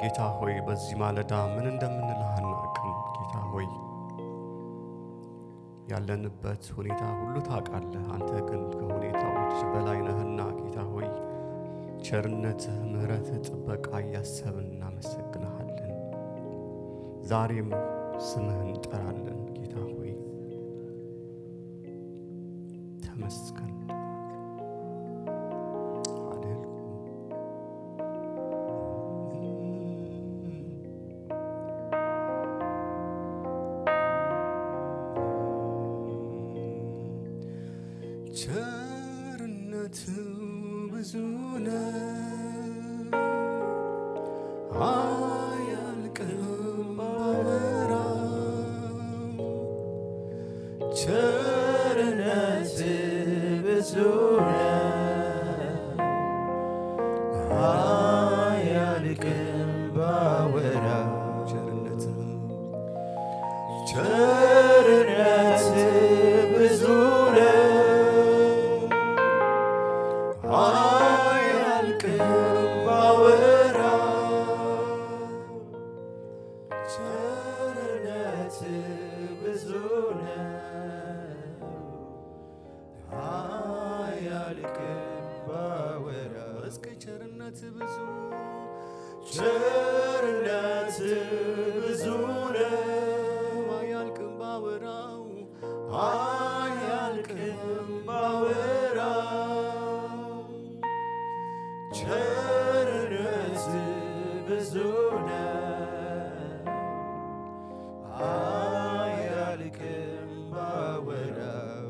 ጌታ ሆይ በዚህ ማለዳ ምን እንደምንልህ አናውቅም። ጌታ ሆይ ያለንበት ሁኔታ ሁሉ ታውቃለህ። አንተ ግን ከሁኔታዎች በላይ ነህና ጌታ ሆይ ቸርነትህ፣ ምሕረትህ፣ ጥበቃ እያሰብን እናመሰግንሃለን። ዛሬም ስምህን እንጠራለን። ጌታ ሆይ ተመስገን። ቸርነቱ ብዙ ነው አያልቅም ባወራው። ቸርነት ብዙ ነው አያልቅም ባወራው። ቸርነት ብዙ ነው አያልቅም ባወራው። ቸርነት ብዙ ነው አያልቅም ባወራው። እስኪ ቸርነት ብዙ ቸርነት ብዙ ነው አያልቅም ባወራው አያልቅም ባወራው። ቸርነት ብዙ ነው አያልቅም ባወራው።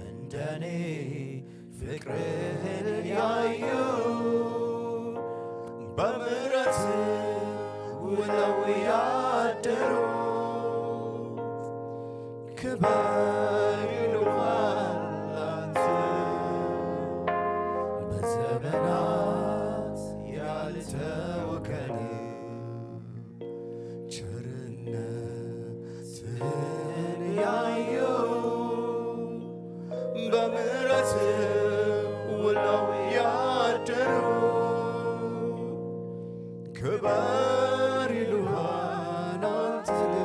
እንደኔ ፍቅርህን ያዩ በምሕረት ውለው ያደሩ ክበር ይሉሃል አንተ በዘመናት ያልተወከል። ቸርነትህን ያዩ በምሕረት ውለው ያደሩ ክበር ይሉሃል አንተን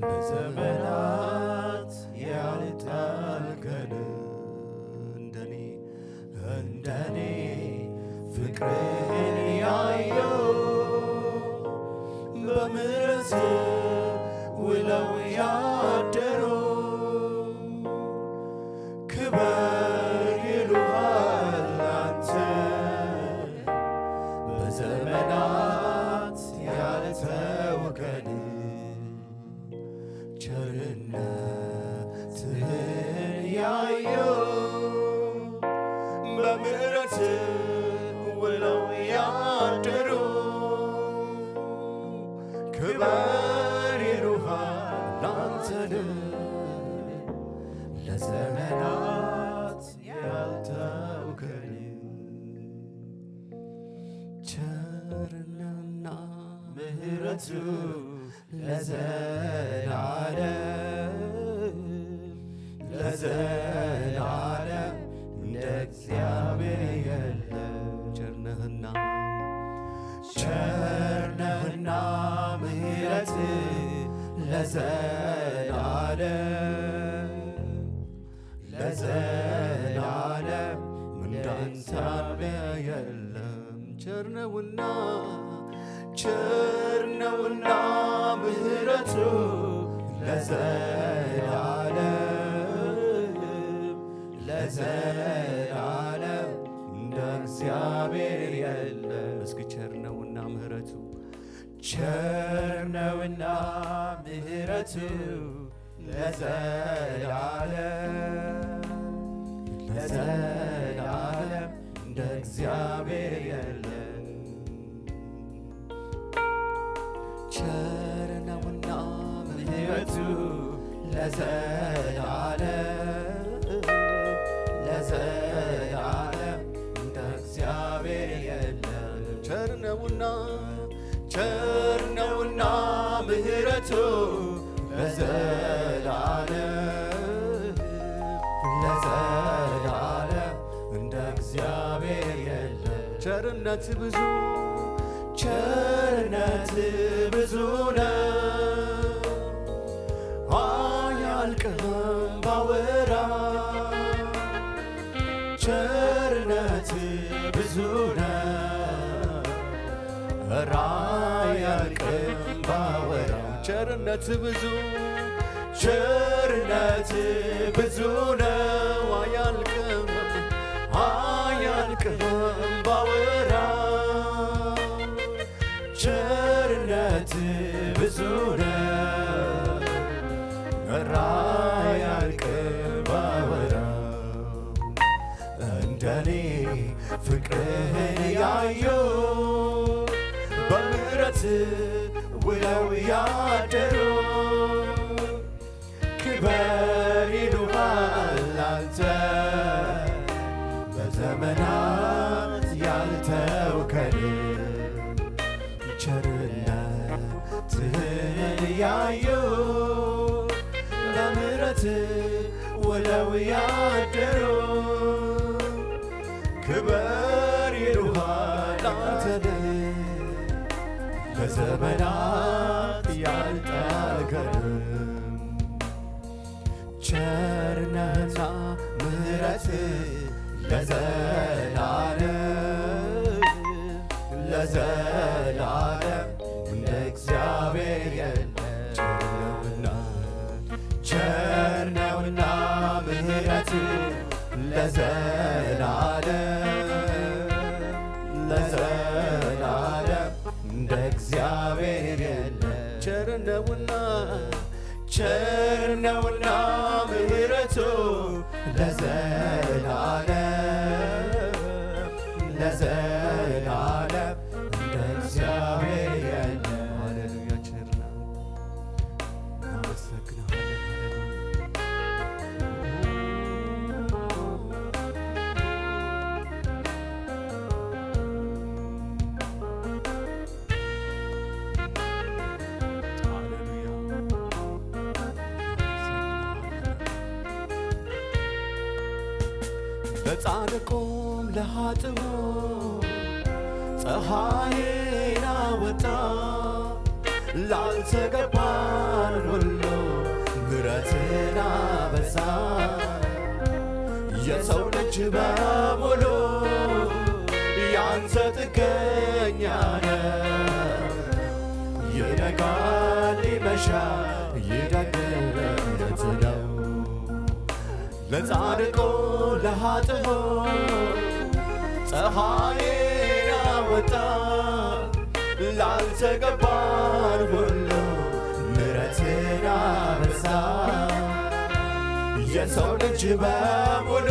በዘመናት ያልታልከን። እንደኔ ፍቅርህን ያዩ በምሕረት ውለው ያደሩ ክበር ይሉሃል አንተ በዘመናት ያልተወከል። ቸርነትህን ያዩ በምሕረት ውለው ያደሩ ክበር ይሉሃል አንተን ለዘመናት ያልተውከል። ቸርነትና ምሕረቱ ለዘላለም እንደ እግዚአብሔር የለም። ቸርነህና ምሕረት ለዘላለም እንዳንተ የለም። ቸርነውና ምሕረቱ ለዘላለም እንደ እግዚአብሔር የለም። እስኪ ቸርነውና ምሕረቱ ለዘላለም እንደ እግዚአብሔር የለም። ቸርነውና ምሕረቱ ለዘላለም እንደ እግዚአብሔር የለም። ቸርነውና ምሕረቱ ለዘላለም እንደ እግዚአብሔር የለም። ቸርነት ብዙ ቸርነት ብዙ ነው አያልቅም ባወራ ቸርነት ብዙ ነው ኧረ አያልቅም ባወራ ቸርነት ብዙ ቸርነት ብዙ ነው አያልቅም አያልቅም ባወራ ቸርነት ብዙ ነው ኧረ አያልቅም ባወራ እንደኔ ፍቅርህን ያዩ በምሕረት ውለው ያደሩ ክበር ይሉሃል አንተ በዘመናት ያልተውከን ቸርነትህን ያዩ በምሕረት ውለው ያደሩ ክበር ይሉሃል አንተን በዘመናት ያልተውከን ቸርነትና ምሕረት ለዘላለም ለዘላለም እንደ እግዚአብሔር የለም ቸር ነውና ምሕረት ለዘላለም ለዘላለም እንደ እግዚአብሔር የለም ቸር ነውና ቸር ነውና ምሕረቱ ለዘላለም ለዘላለም እንደ እግዚአብሔር የለም። ሃሌሉያ ቸር ነው እናመሰግናለን ለጻድቁም ለኃጥኡም ፀሐይን አወጣ ላልተገባን ሁሉ ምሕረትን አበዛ የሰው ልጅ በሙሉ ያንተ ጥገኛ ነው ይነጋል ይመሻል ይደግነት ነው ለጻድቁ ለኃጥኡ ፀሐይን አወጣ ላልተገባን ሁሉ ምሕረትን አበዛ የሰው ልጅ በሙሉ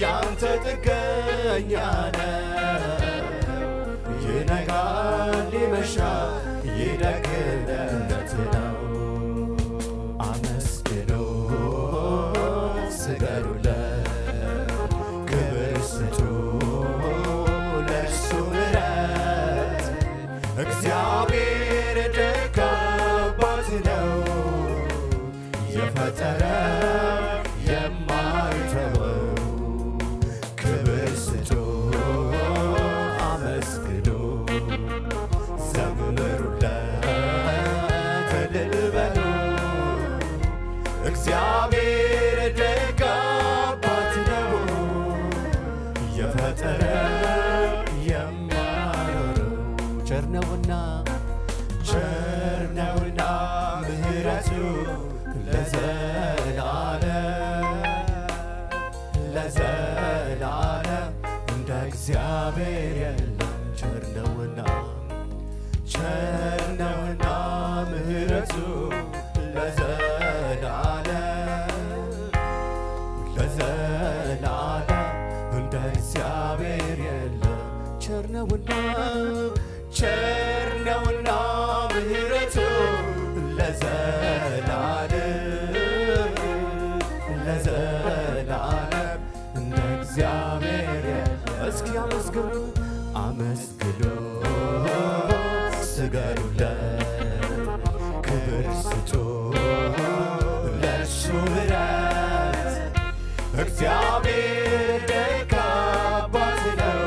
ያንተ ጥገኛ ነው ይነጋል ይመሻል ይደግነት ነው አመስግኑ ስገዱለት ክብር ስጡ ለእርሱ ምሕረት እግዚአብሔር ደግ አባት ነው የፈጠረ የማይተወው ክብር ስጡ አመስግኑ ዘምሩለት እልል በሉ እግዚአብሔር ደግ አባት ነው የፈጠረ የማይኖረው ቸር ነውና ምሕረቱ ለዘላለም እንደ እግዚአብሔር የለም ቸር ነውና ምሕረቱ ለዘላለም እንደ እግዚአብሔር የለም ቸር ነውና ምሕረቱ ለዘላለም እንደ እግዚአብሔር እስኪ አመስግኑ ስገዱለት ክብር ስጡ ለእርሱ ምሕረት እግዚአብሔር ደግ አባት ነው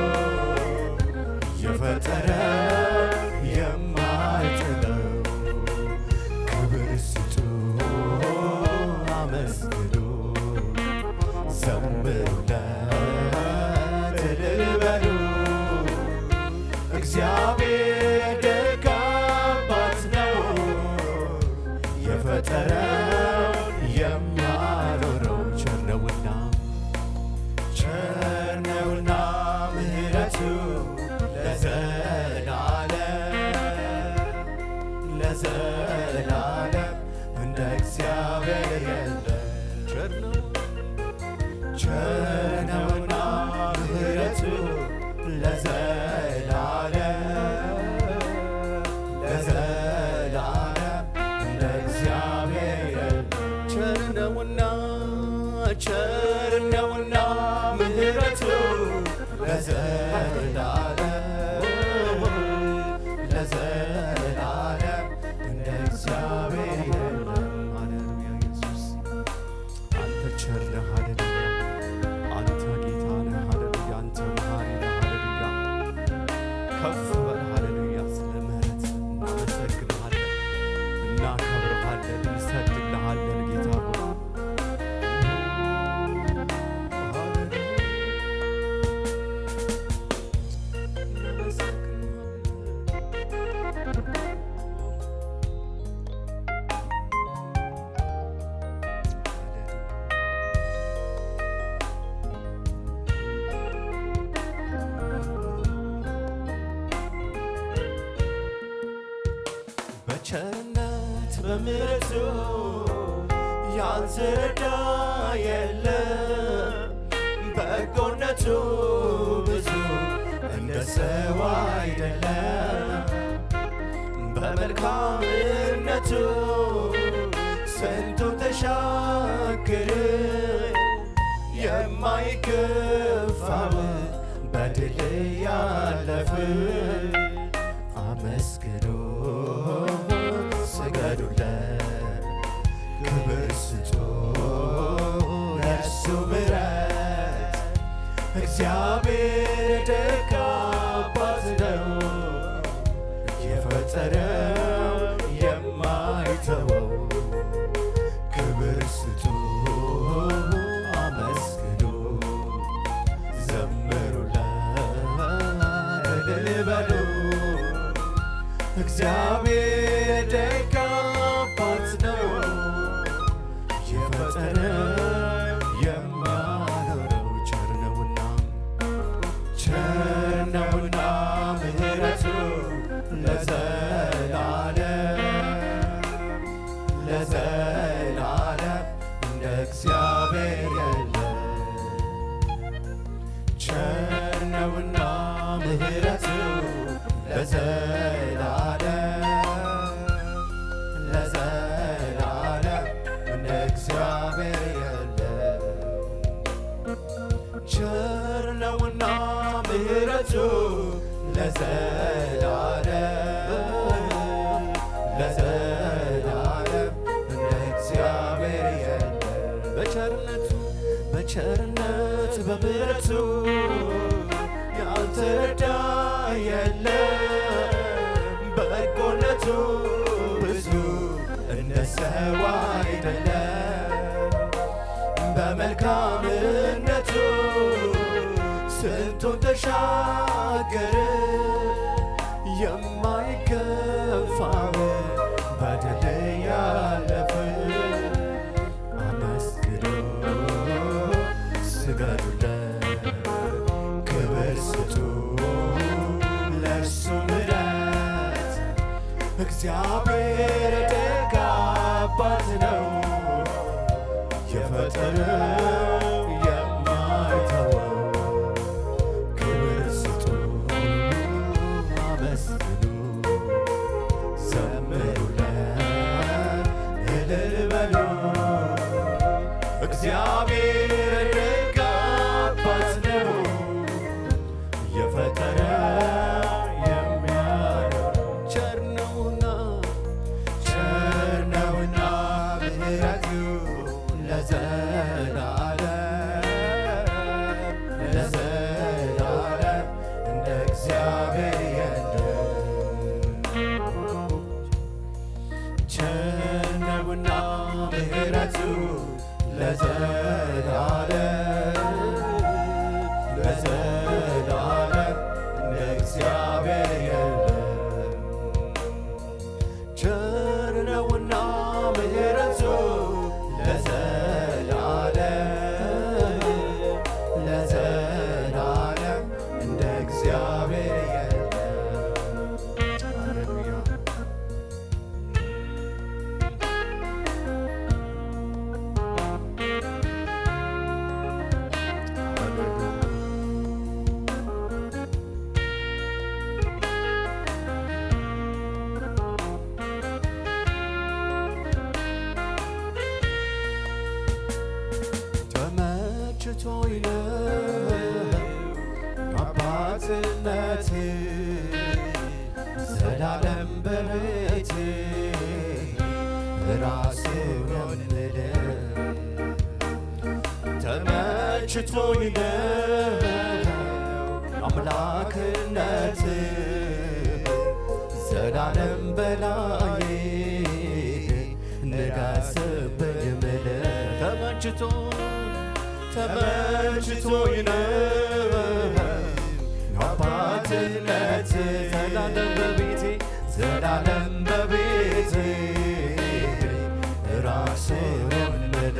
ለዘላለም እንደ እግዚአብሔር የለም። ቸር ነውና ምሕረቱ ለዘላለም እንደ እግዚአብሔር የለም። ቸር ነውና ምሕረቱ ለዘላለም እንደ እግዚአብሔር የለም። ሃሌሉያ ኢየሱስ አንተ ቸር ነህ። ሃሌሉያ አንተ ጌታ ነህ። ሃሌሉያ አንተ መሐሪ ነህ። ሃሌሉያ ከፍ በል። ሃሌሉያ ስለ ምሕረት እናመሰግንሃለን፣ እናከብርሃለን፣ እንሰግድልሃለን ጌታ ሆይ በቸርነት በምሕረቱ ያልተረዳ የለም። በጎነቱ ብዙ እንደ ሰው አይደለም። በመልካምነቱ ስንቱን ተሻገረ። የማይገፋው በድል ያለፈ አመስግኑ ስገዱለት፣ ክብር ስጡ ለእርሱ ምሕረት። እግዚአብሔር ደግ አባት ነው፣ የፈጠረው የማይተወው። ክብር ስጡ አመስግኑ፣ ዘምሩለት እልል በሉ። እግዚአብሔር ደግ አባት ነው፣ የፈጠረው የማይኖረው። ቸር ነውና ምሕረቱ ለዘላለም እንደ እግዚአብሔር የለም። ቸር ነውና ምሕረቱ ለዘላለም እንደ እግዚአብሔር የለም። ቸር ነውና ምሕረቱ ለዘላለም እንደ እግዚአብሔር የለም። በቸርነት በምሕረቱ ያልተረዳ የለም። በጎነቱ ብዙ እንደ ሰው አይደለም። በመልካምነቱ ስንቱን ተሻገረ። የማይገፋው በድል ያለፈ አመስግኑ ስገዱለት፣ ክብር ስጡ ለእርሱ ምሕረት። እግዚአብሔር ደግ አባት ነው፣ የፈጠረው የማይተወው። ክብር ስጡ አመስግኑ፣ ዘምሩለት እልል በሉ። እግዚአብሔር ደግ አባት ነው፣ የፈጠረው የሚያኖር። ቸር ነውና ምሕረቱ ለዘላለም እንደ እግዚአብሔር የለም። ቸር ነውና ምሕረቱ ለዘላለም እንደ እግዚአብሔር የለም። ቸር ነውና ምሕረቱ ለዘላለም እንደ እግዚአብሔር የለም። አምላክነት ዘላለም በቤቴ ራስህ ወለደ ተመችቶኝ ነው አምላክነት ዘላለም በላዬ ንገስብኝ ምድር ተመችቶኝ ነው አባትነት ዘላለም በቤቴ ራስህ ወለደ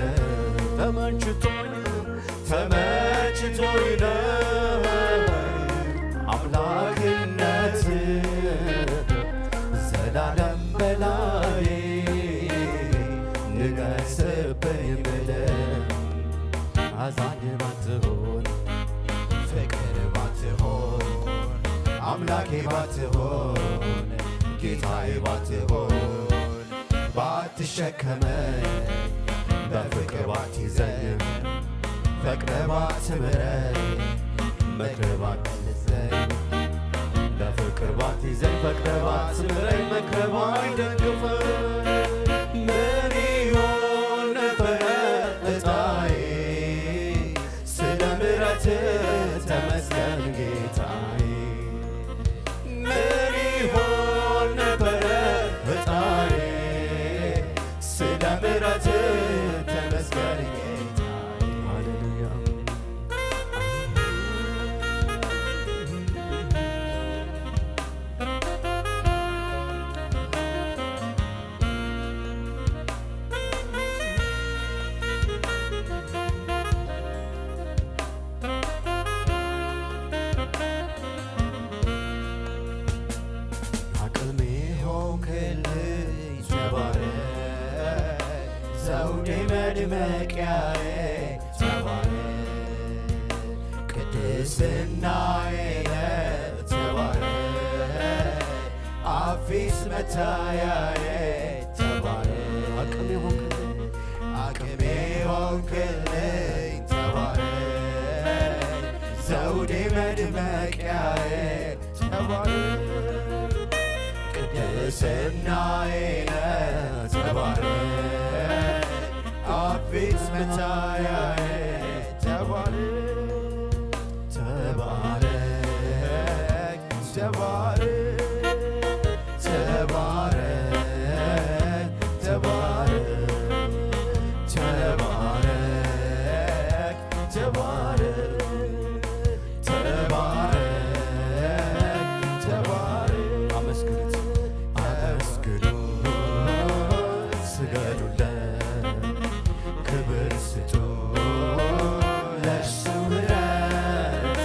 ተመችቶኝ ነው አምላክነት ዘላለም በላዬ ንገስብኝ ምድር አዛኝ ባትሆን ፍቅር ባትሆን አምላኬ ባትሆን ጌታዬ ባትሆን ባትሸከመኝ በፍቅር ባትይዘኝ ፈቅረህ ባትምረኝ መክረህ ባትመልሰኝ በፍቅር ባትይዘኝ ፈቅረህ ባትምረኝ መክረህ ባትደግፈኝ ምን ይሆን ነበረ ዕጣዬ ስለ ምሕረትህ ተመስገን ጌታዬ ምን ይሆን ነበረ ዕጣዬ ስለ ምሕረትህ ተመስገን ጌታዬ ሃሌሉያ አቅሜ ሆንክልኝ ተባረክ ዘውዴ መድመቂያዬ ተባረክ ቅድስናዬ ተባረክ አፊስ መታያዬ ተባረክ አቅሜ ሆንክልኝ ተባረክ ዘውዴ መድመቂያዬ ተባረክ ቅድስናዬ ተባረክ አፊስ መታያዬ ተባረክ ተባረክ ተባረክ ተባረክ ተባረክ ተባረክ ተባረክ ተባረክ አመስግኑት ስገዱለት ክብር ስጡ ለእርሱ ምሕረት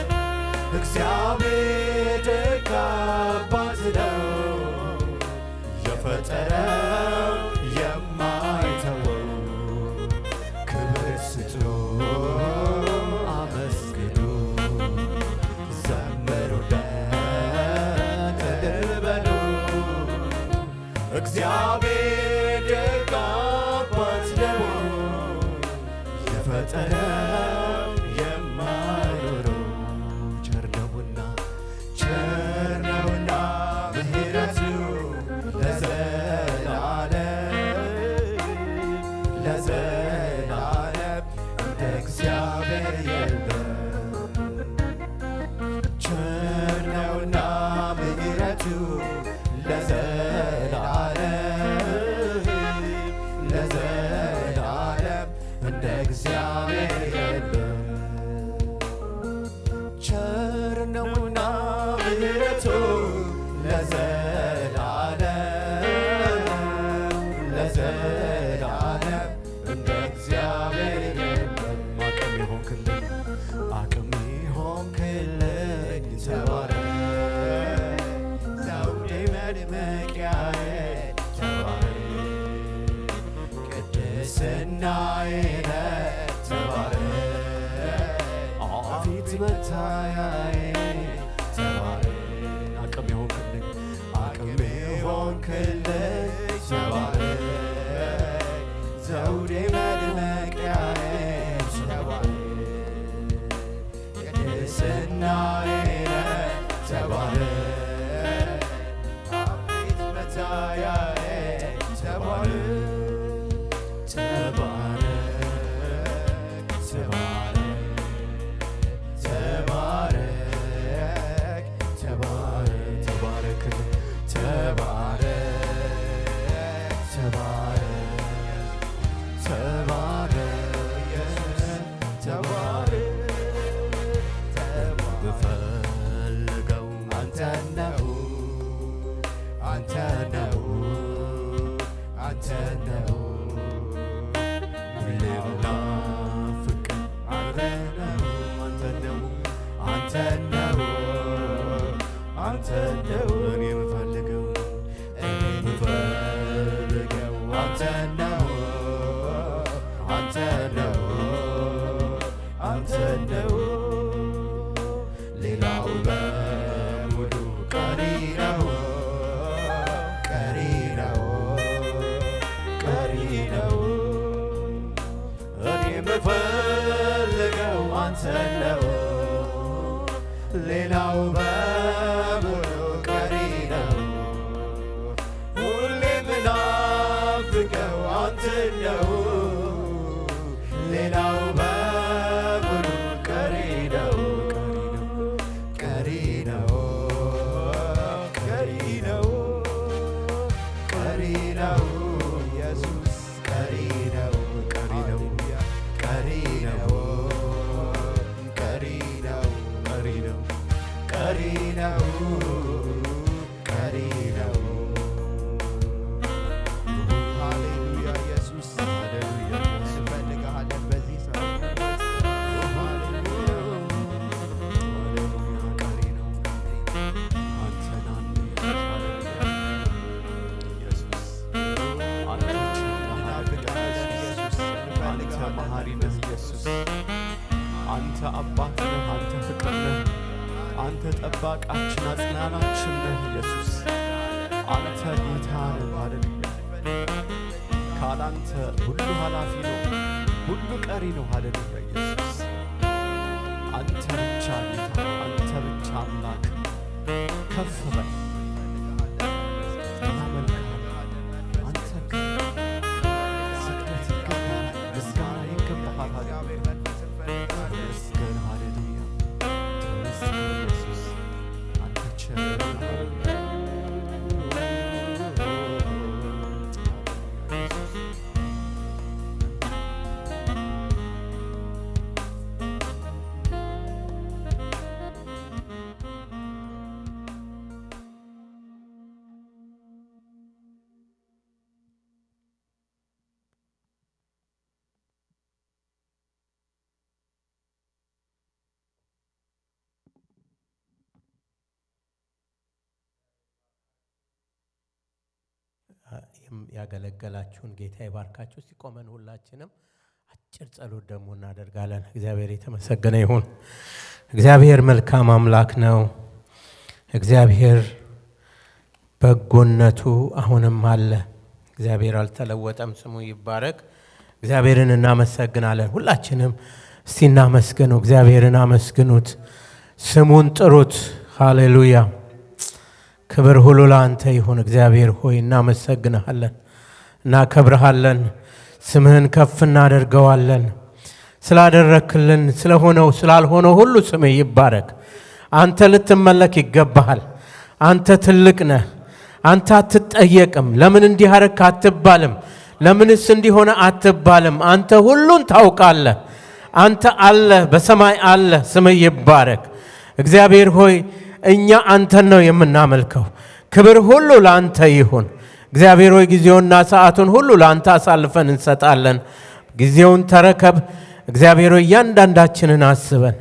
እግዚአብሔር ደግ አባት ነው የፈጠረው የማይተወው ክብር ስጡ አመስግኑ ዘምሩለት እልል በሉ እግዚአብሔር ደግ አባት ነው የፈጠረው የማይኖረው ቸር ነውና ምሕረቱ ለዘላለም እንደ እግዚአብሔር የለም ቸር ነውና ምሕረቱ ለዘላለም እንደ እግዚአብሔር የለም ቸር ነውና ምሕረቱ ለዘላለም እንደ እግዚአብሔር የለም አቅሜ ሆንክልኝ ተባረክ ዘውዴ መድመቂያዬ ተባረክ ቅድስናዬ ተባረክ አፊት መታያዬ ተባረክ አቅሜ ሆንክልኝ ተባረክ ዘውዴ መድመቂያዬ ተባረክ ቅድስናዬ አንተ ነው አንተ ነው አንተ ነው ሁሌምና ፍቅር አንተ ነው አንተ ነው አንተ ነው አንተ ነው እኔ የምፈልገው እኔ የምፈልገው አንተ ነው አንተ ነው አንተ ነው ሌላው በሙሉ ቀሪ ነው ቀሪ ነው ቀሪ ነው እኔ የምፈልገው አንተ ነው ሌላው በሙሉ ቀሪ ነው ሁሌ ምናፍቀው አንተ ነው ሌላው በሙሉ ቀሪ ነው ቀሪ ነው ቀሪ ነው ቀሪ ነው ኢየሱስ ቀሪ ነው ቀሪ ነው ቀሪ ነው ቀሪ ነው ቀሪ ነው ቀሪ ነው ቀሪ ነው ሃሌሉያ ኢየሱስ ሃሌሉያ እንፈልግሃለን በዚህ ሰዓት ሃሌሉያ ቀሪ ነው አንተን ኢየሱስ አንተ እንናፍቅሃለን ኢየሱስ አንተ መሐሪ እንፈልግሃለን ነህ ኢየሱስ አንተ አባት ነህ አንተ ፍቅር ነህ አንተ ጠባቃችን አጽናናችን ነህ ኢየሱስ አንተ ጌታ ነህ ሃሌሉያ ካላንተ ሁሉ ኃላፊ ነው ሁሉ ቀሪ ነው ሃሌሉያ ኢየሱስ አንተ ብቻ ጌታ አንተ ብቻ አምላክ ከፍ በል እናመልክሃለን አንተ ስግደት ይገባሃል ምስጋና ይገባሃል ሃሌሉያ ተመስገን ሃሌሉያ ተመስገን ኢየሱስ አንተ ቸር ነህ ሃሌሉያ ያገለገላችሁን ጌታ ይባርካችሁ። እስቲ ቆመን ሁላችንም አጭር ጸሎት ደግሞ እናደርጋለን። እግዚአብሔር የተመሰገነ ይሁን። እግዚአብሔር መልካም አምላክ ነው። እግዚአብሔር በጎነቱ አሁንም አለ። እግዚአብሔር አልተለወጠም። ስሙ ይባረክ። እግዚአብሔርን እናመሰግናለን። ሁላችንም እስቲ እናመስግነው። እግዚአብሔርን አመስግኑት፣ ስሙን ጥሩት። ሃሌሉያ። ክብር ሁሉ ለአንተ ይሁን። እግዚአብሔር ሆይ እናመሰግንሃለን፣ እናከብርሃለን፣ ስምህን ከፍ እናደርገዋለን። ስላደረክልን ስለሆነው ስላልሆነው ሁሉ ስምህ ይባረክ። አንተ ልትመለክ ይገባሃል። አንተ ትልቅ ነህ። አንተ አትጠየቅም። ለምን እንዲህ አደረክ አትባልም። ለምንስ እንዲሆነ አትባልም። አንተ ሁሉን ታውቃለህ። አንተ አለህ፣ በሰማይ አለህ። ስምህ ይባረክ። እግዚአብሔር ሆይ እኛ አንተን ነው የምናመልከው። ክብር ሁሉ ለአንተ ይሁን። እግዚአብሔር ሆይ ጊዜውንና ሰዓቱን ሁሉ ለአንተ አሳልፈን እንሰጣለን። ጊዜውን ተረከብ። እግዚአብሔር ሆይ እያንዳንዳችንን አስበን።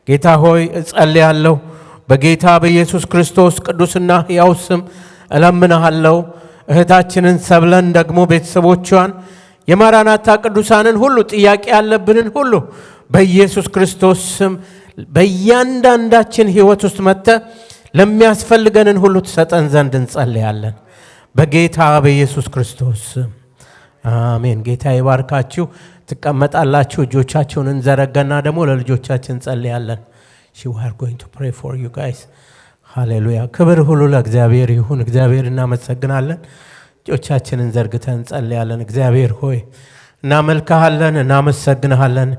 ጌታ ሆይ እጸልያለሁ በጌታ በኢየሱስ ክርስቶስ ቅዱስና ሕያው ስም እለምንሃለሁ። እህታችንን ሰብለን ደግሞ ቤተሰቦቿን የማራናታ ቅዱሳንን ሁሉ ጥያቄ ያለብንን ሁሉ በኢየሱስ ክርስቶስ ስም በእያንዳንዳችን ሕይወት ውስጥ መጥተህ ለሚያስፈልገንን ሁሉ ትሰጠን ዘንድ እንጸልያለን በጌታ በኢየሱስ ክርስቶስ ስም አሜን። ጌታ ይባርካችሁ። ትቀመጣላችሁ። እጆቻችሁን እንዘረጋና ደግሞ ለልጆቻችን እንጸልያለን። we are going to pray for you guys. ሃሌሉያ። ክብር ሁሉ ለእግዚአብሔር ይሁን። እግዚአብሔር እናመሰግናለን። እጆቻችንን ዘርግተን እንጸልያለን። እግዚአብሔር ሆይ እናመልክሃለን፣ እናመሰግንሃለን።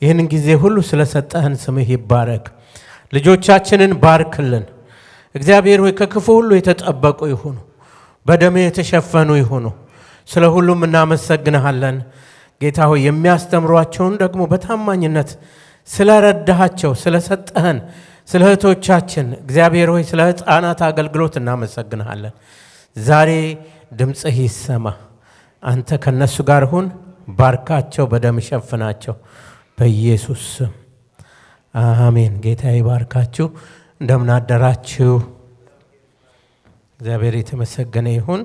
ይህን ጊዜ ሁሉ ስለሰጠህን ስምህ ይባረክ። ልጆቻችንን ባርክልን። እግዚአብሔር ሆይ ከክፉ ሁሉ የተጠበቁ ይሁኑ፣ በደምህ የተሸፈኑ ይሁኑ። ስለ ሁሉም እናመሰግንሃለን ጌታ ሆይ። የሚያስተምሯቸውን ደግሞ በታማኝነት ስለረዳሃቸው ስለሰጠህን ስለ እህቶቻችን እግዚአብሔር ሆይ ስለ ሕፃናት አገልግሎት እናመሰግንሃለን። ዛሬ ድምፅህ ይሰማ። አንተ ከነሱ ጋር ሁን። ባርካቸው፣ በደም ሸፍናቸው በኢየሱስ ስም አሜን። ጌታ ይባርካችሁ። እንደምን አደራችሁ? እግዚአብሔር የተመሰገነ ይሁን።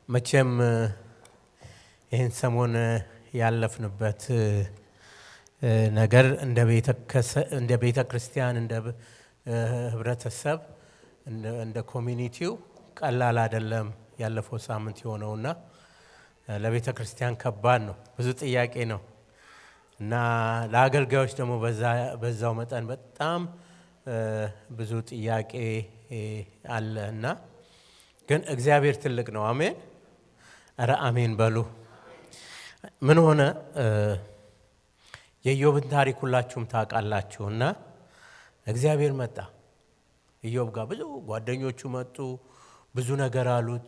መቼም ይህን ሰሞን ያለፍንበት ነገር እንደ ቤተ ክርስቲያን እንደ ህብረተሰብ እንደ ኮሚኒቲው ቀላል አይደለም። ያለፈው ሳምንት የሆነውና ለቤተ ክርስቲያን ከባድ ነው። ብዙ ጥያቄ ነው እና ለአገልጋዮች ደግሞ በዛው መጠን በጣም ብዙ ጥያቄ አለ እና ግን እግዚአብሔር ትልቅ ነው። አሜን። ኧረ አሜን በሉ። ምን ሆነ? የኢዮብን ታሪክ ሁላችሁም ታውቃላችሁ። እና እግዚአብሔር መጣ ኢዮብ ጋር። ብዙ ጓደኞቹ መጡ፣ ብዙ ነገር አሉት።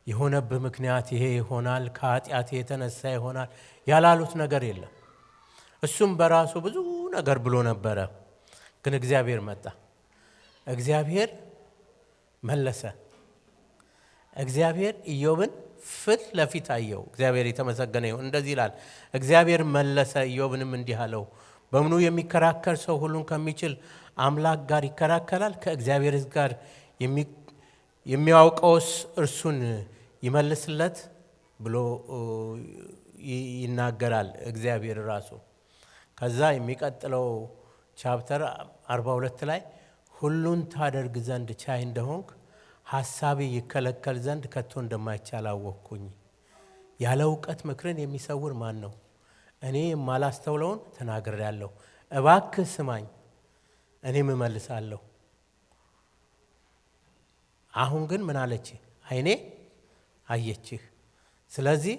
የሆነብህ ምክንያት ይሄ ይሆናል፣ ከኃጢአት የተነሳ ይሆናል ያላሉት ነገር የለም። እሱም በራሱ ብዙ ነገር ብሎ ነበረ። ግን እግዚአብሔር መጣ፣ እግዚአብሔር መለሰ። እግዚአብሔር ኢዮብን ፊት ለፊት አየው። እግዚአብሔር የተመሰገነ ይሁን። እንደዚህ ይላል፣ እግዚአብሔር መለሰ ኢዮብንም እንዲህ አለው፣ በምኑ የሚከራከር ሰው ሁሉን ከሚችል አምላክ ጋር ይከራከራል? ከእግዚአብሔር ጋር የሚያውቀውስ እርሱን ይመልስለት ብሎ ይናገራል እግዚአብሔር ራሱ። ከዛ የሚቀጥለው ቻፕተር 42 ላይ ሁሉን ታደርግ ዘንድ ቻይ እንደሆንክ ሐሳቤ ይከለከል ዘንድ ከቶ እንደማይቻል አወቅኩኝ። ያለ እውቀት ምክርን የሚሰውር ማን ነው? እኔ የማላስተውለውን ተናግሬአለሁ። እባክህ ስማኝ፣ እኔም እመልሳለሁ። አሁን ግን ምን አለች? ዓይኔ አየችህ። ስለዚህ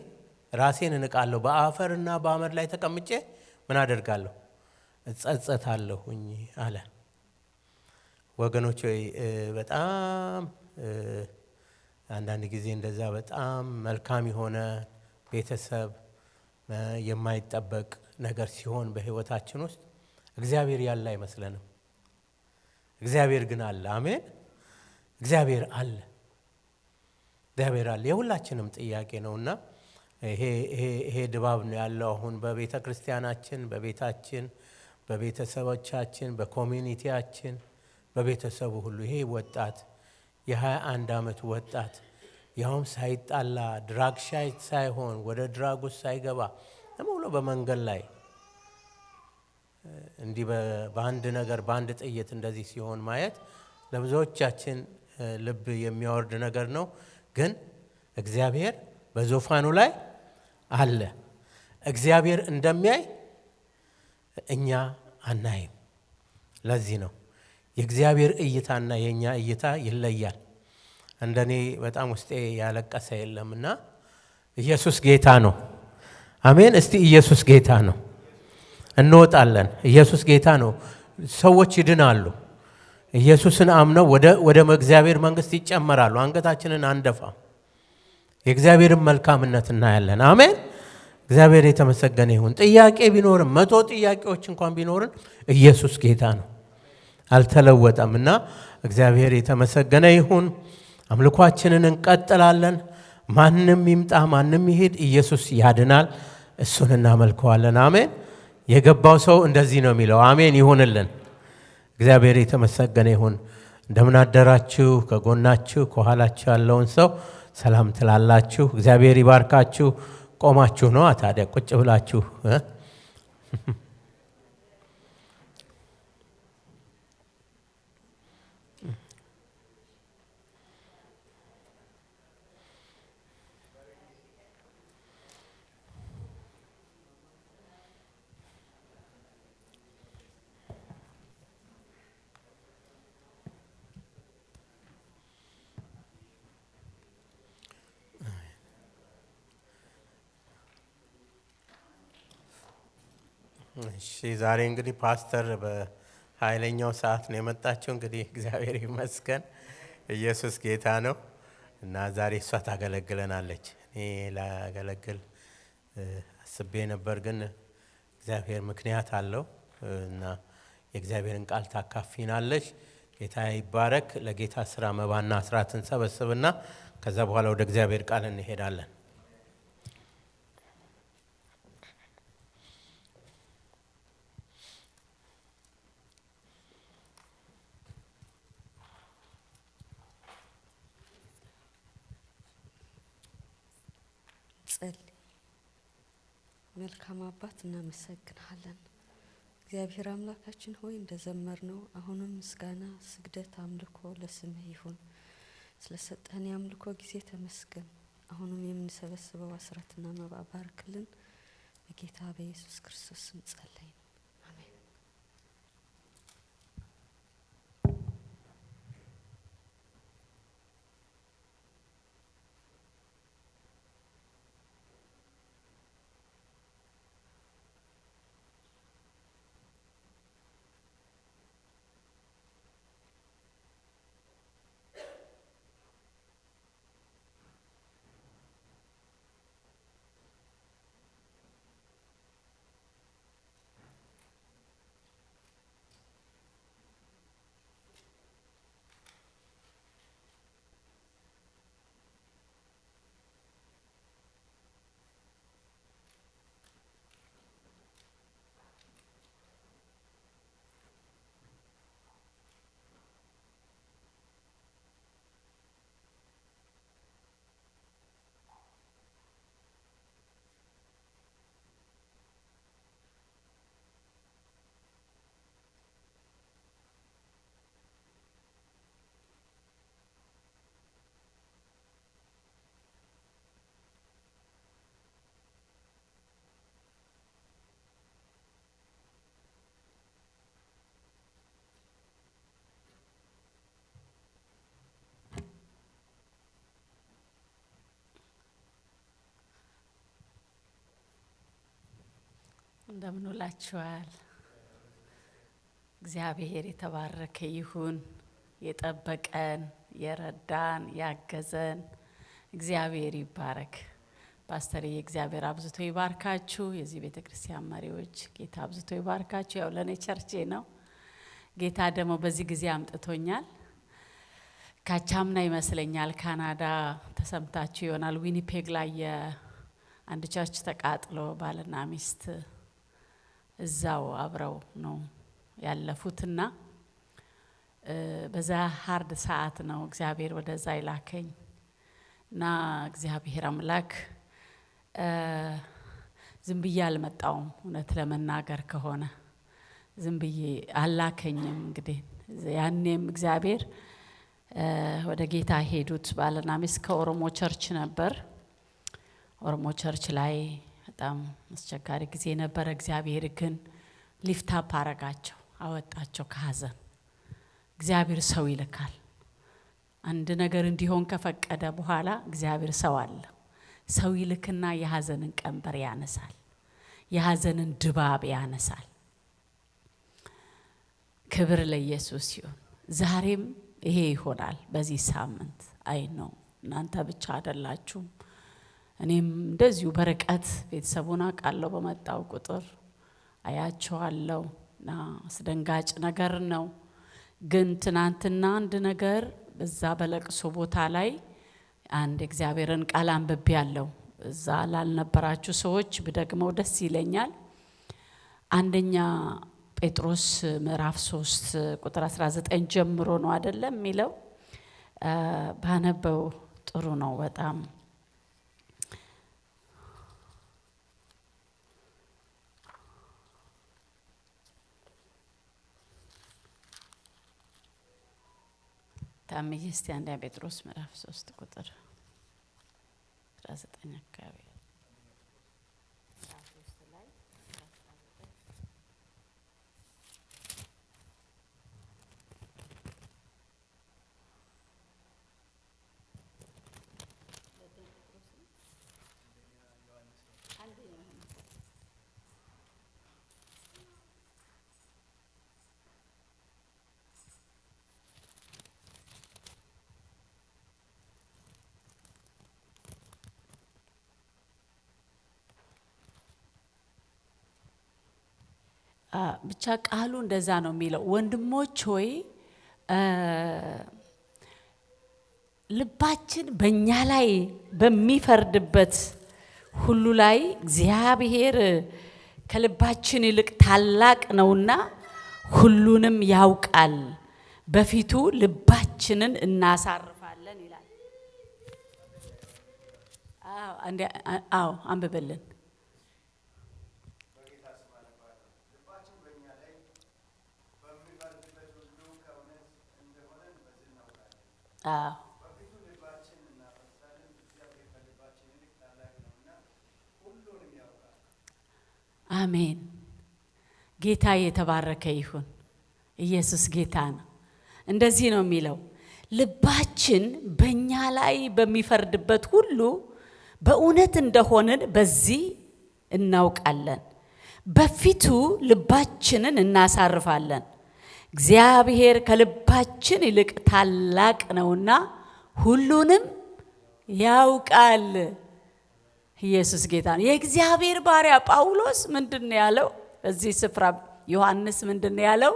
ራሴን እንቃለሁ፣ በአፈርና በአመድ ላይ ተቀምጬ ምን አደርጋለሁ? እጸጸታለሁኝ አለ። ወገኖች ሆይ በጣም አንዳንድ ጊዜ እንደዛ በጣም መልካም የሆነ ቤተሰብ የማይጠበቅ ነገር ሲሆን በህይወታችን ውስጥ እግዚአብሔር ያለ አይመስለንም። እግዚአብሔር ግን አለ። አሜን። እግዚአብሔር አለ። እግዚአብሔር አለ። የሁላችንም ጥያቄ ነውና ይሄ ድባብ ነው ያለው አሁን በቤተ ክርስቲያናችን፣ በቤታችን፣ በቤተሰቦቻችን፣ በኮሚኒቲያችን፣ በቤተሰቡ ሁሉ። ይሄ ወጣት የ21 ዓመት ወጣት ያውም ሳይጣላ ድራግ ሻይ ሳይሆን ወደ ድራግ ውስጥ ሳይገባ ለሞሎ በመንገድ ላይ እንዲህ በአንድ ነገር በአንድ ጥይት እንደዚህ ሲሆን ማየት ለብዙዎቻችን ልብ የሚያወርድ ነገር ነው። ግን እግዚአብሔር በዙፋኑ ላይ አለ። እግዚአብሔር እንደሚያይ እኛ አናይም። ለዚህ ነው የእግዚአብሔር እይታና የኛ እይታ ይለያል። እንደኔ በጣም ውስጤ ያለቀሰ የለምና ኢየሱስ ጌታ ነው። አሜን። እስቲ ኢየሱስ ጌታ ነው። እንወጣለን። ኢየሱስ ጌታ ነው። ሰዎች ይድናሉ። ኢየሱስን አምነው ወደ እግዚአብሔር መንግስት ይጨመራሉ። አንገታችንን አንደፋም። የእግዚአብሔርን መልካምነት እናያለን። አሜን። እግዚአብሔር የተመሰገነ ይሁን። ጥያቄ ቢኖርም 100 ጥያቄዎች እንኳን ቢኖርን ኢየሱስ ጌታ ነው፣ አልተለወጠም። እና እግዚአብሔር የተመሰገነ ይሁን። አምልኳችንን እንቀጥላለን። ማንም ይምጣ ማንም ይሄድ ኢየሱስ ያድናል። እሱን እናመልከዋለን። አሜን። የገባው ሰው እንደዚህ ነው የሚለው። አሜን ይሁንልን። እግዚአብሔር የተመሰገነ ይሁን። እንደምን አደራችሁ? ከጎናችሁ ከኋላችሁ ያለውን ሰው ሰላም ትላላችሁ። እግዚአብሔር ይባርካችሁ። ቆማችሁ ነው ታዲያ ቁጭ ብላችሁ እሺ ዛሬ እንግዲህ ፓስተር በኃይለኛው ሰዓት ነው የመጣችው። እንግዲህ እግዚአብሔር ይመስገን፣ ኢየሱስ ጌታ ነው እና ዛሬ እሷ ታገለግለናለች። እኔ ላገለግል አስቤ ነበር፣ ግን እግዚአብሔር ምክንያት አለው እና የእግዚአብሔርን ቃል ታካፊናለሽ። ጌታ ይባረክ። ለጌታ ስራ መባና አስራትን ሰበስብና ከዛ በኋላ ወደ እግዚአብሔር ቃል እንሄዳለን። መልካም አባት እናመሰግናለን። እግዚአብሔር አምላካችን ሆይ እንደዘመርነው አሁንም ምስጋና፣ ስግደት፣ አምልኮ ለስምህ ይሁን። ስለሰጠን የአምልኮ ጊዜ ተመስገን። አሁንም የምንሰበስበው አስራትና መባ ባርክልን። በጌታ በኢየሱስ ክርስቶስ ስም ጸለይን። አሜን። እንደምን ውላችኋል? እግዚአብሔር የተባረከ ይሁን። የጠበቀን፣ የረዳን፣ ያገዘን እግዚአብሔር ይባረክ። ፓስተር እግዚአብሔር አብዝቶ ይባርካችሁ። የዚህ ቤተክርስቲያን መሪዎች ጌታ አብዝቶ ይባርካችሁ። ያው ለኔ ቸርቼ ነው። ጌታ ደግሞ በዚህ ጊዜ አምጥቶኛል። ካቻምና ይመስለኛል ካናዳ ተሰምታችሁ ይሆናል። ዊኒፔግ ላይ አንድ ቸርች ተቃጥሎ ባልና ሚስት እዛው አብረው ነው ያለፉትና በዛ ሃርድ ሰዓት ነው እግዚአብሔር ወደዛ ይላከኝ እና እግዚአብሔር አምላክ ዝም ብዬ አልመጣውም። እውነት ለመናገር ከሆነ ዝም ብዬ አላከኝም። እንግዲህ ያኔም እግዚአብሔር ወደ ጌታ ሄዱት ባልና ሚስት ከኦሮሞ ቸርች ነበር። ኦሮሞ ቸርች ላይ በጣም አስቸጋሪ ጊዜ ነበር። እግዚአብሔር ግን ሊፍት አፕ አረጋቸው፣ አወጣቸው ከሐዘን። እግዚአብሔር ሰው ይልካል። አንድ ነገር እንዲሆን ከፈቀደ በኋላ እግዚአብሔር ሰው አለ። ሰው ይልክና የሐዘንን ቀንበር ያነሳል፣ የሐዘንን ድባብ ያነሳል። ክብር ለኢየሱስ ይሁን። ዛሬም ይሄ ይሆናል በዚህ ሳምንት። አይ ነው እናንተ ብቻ አይደላችሁም። እኔም እንደዚሁ በርቀት ቤተሰቡን አውቃለሁ። በመጣው ቁጥር አያቸዋለሁ እና አስደንጋጭ ነገር ነው። ግን ትናንትና አንድ ነገር በዛ በለቅሶ ቦታ ላይ አንድ እግዚአብሔርን ቃል አንብቤያለሁ። እዛ ላልነበራችሁ ሰዎች ብደግመው ደስ ይለኛል። አንደኛ ጴጥሮስ ምዕራፍ 3 ቁጥር 19 ጀምሮ ነው አይደለም የሚለው። ባነበው ጥሩ ነው በጣም። ታምዬ እስቲ አንደኛ ጴጥሮስ ምዕራፍ 3 ቁጥር 19 አካባቢ ብቻ ቃሉ እንደዛ ነው የሚለው። ወንድሞች ሆይ ልባችን በእኛ ላይ በሚፈርድበት ሁሉ ላይ እግዚአብሔር ከልባችን ይልቅ ታላቅ ነውና ሁሉንም ያውቃል፣ በፊቱ ልባችንን እናሳርፋለን ይላል። አንብበልን። አሜን። ጌታ የተባረከ ይሁን። ኢየሱስ ጌታ ነው። እንደዚህ ነው የሚለው፣ ልባችን በእኛ ላይ በሚፈርድበት ሁሉ በእውነት እንደሆንን በዚህ እናውቃለን፣ በፊቱ ልባችንን እናሳርፋለን። እግዚአብሔር ከልባችን ይልቅ ታላቅ ነውና ሁሉንም ያውቃል። ኢየሱስ ጌታ ነው። የእግዚአብሔር ባሪያ ጳውሎስ ምንድነው ያለው? በዚህ ስፍራ ዮሐንስ ምንድነው ያለው?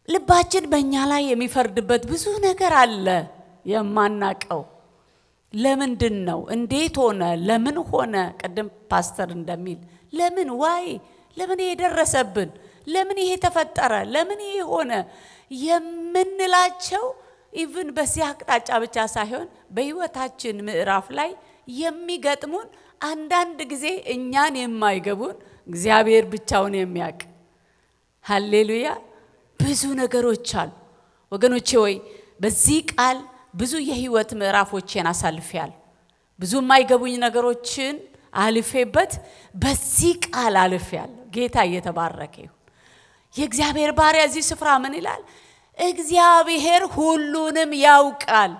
ልባችን በእኛ ላይ የሚፈርድበት ብዙ ነገር አለ የማናቀው። ለምንድን ነው? እንዴት ሆነ? ለምን ሆነ? ቅድም ፓስተር እንደሚል ለምን ለምን የደረሰብን? ለምን ይሄ ተፈጠረ? ለምን ይሄ ሆነ የምንላቸው ኢቭን በዚህ አቅጣጫ ብቻ ሳይሆን በህይወታችን ምዕራፍ ላይ የሚገጥሙን አንዳንድ ጊዜ እኛን የማይገቡን እግዚአብሔር ብቻውን የሚያውቅ ሃሌሉያ ብዙ ነገሮች አሉ። ወገኖቼ ሆይ በዚህ ቃል ብዙ የህይወት ምዕራፎችን አሳልፌያለሁ። ብዙ የማይገቡኝ ነገሮችን አልፌበት በዚህ ቃል አልፌያለሁ። ጌታ እየተባረከ ይሁን። የእግዚአብሔር ባሪያ እዚህ ስፍራ ምን ይላል? እግዚአብሔር ሁሉንም ያውቃል።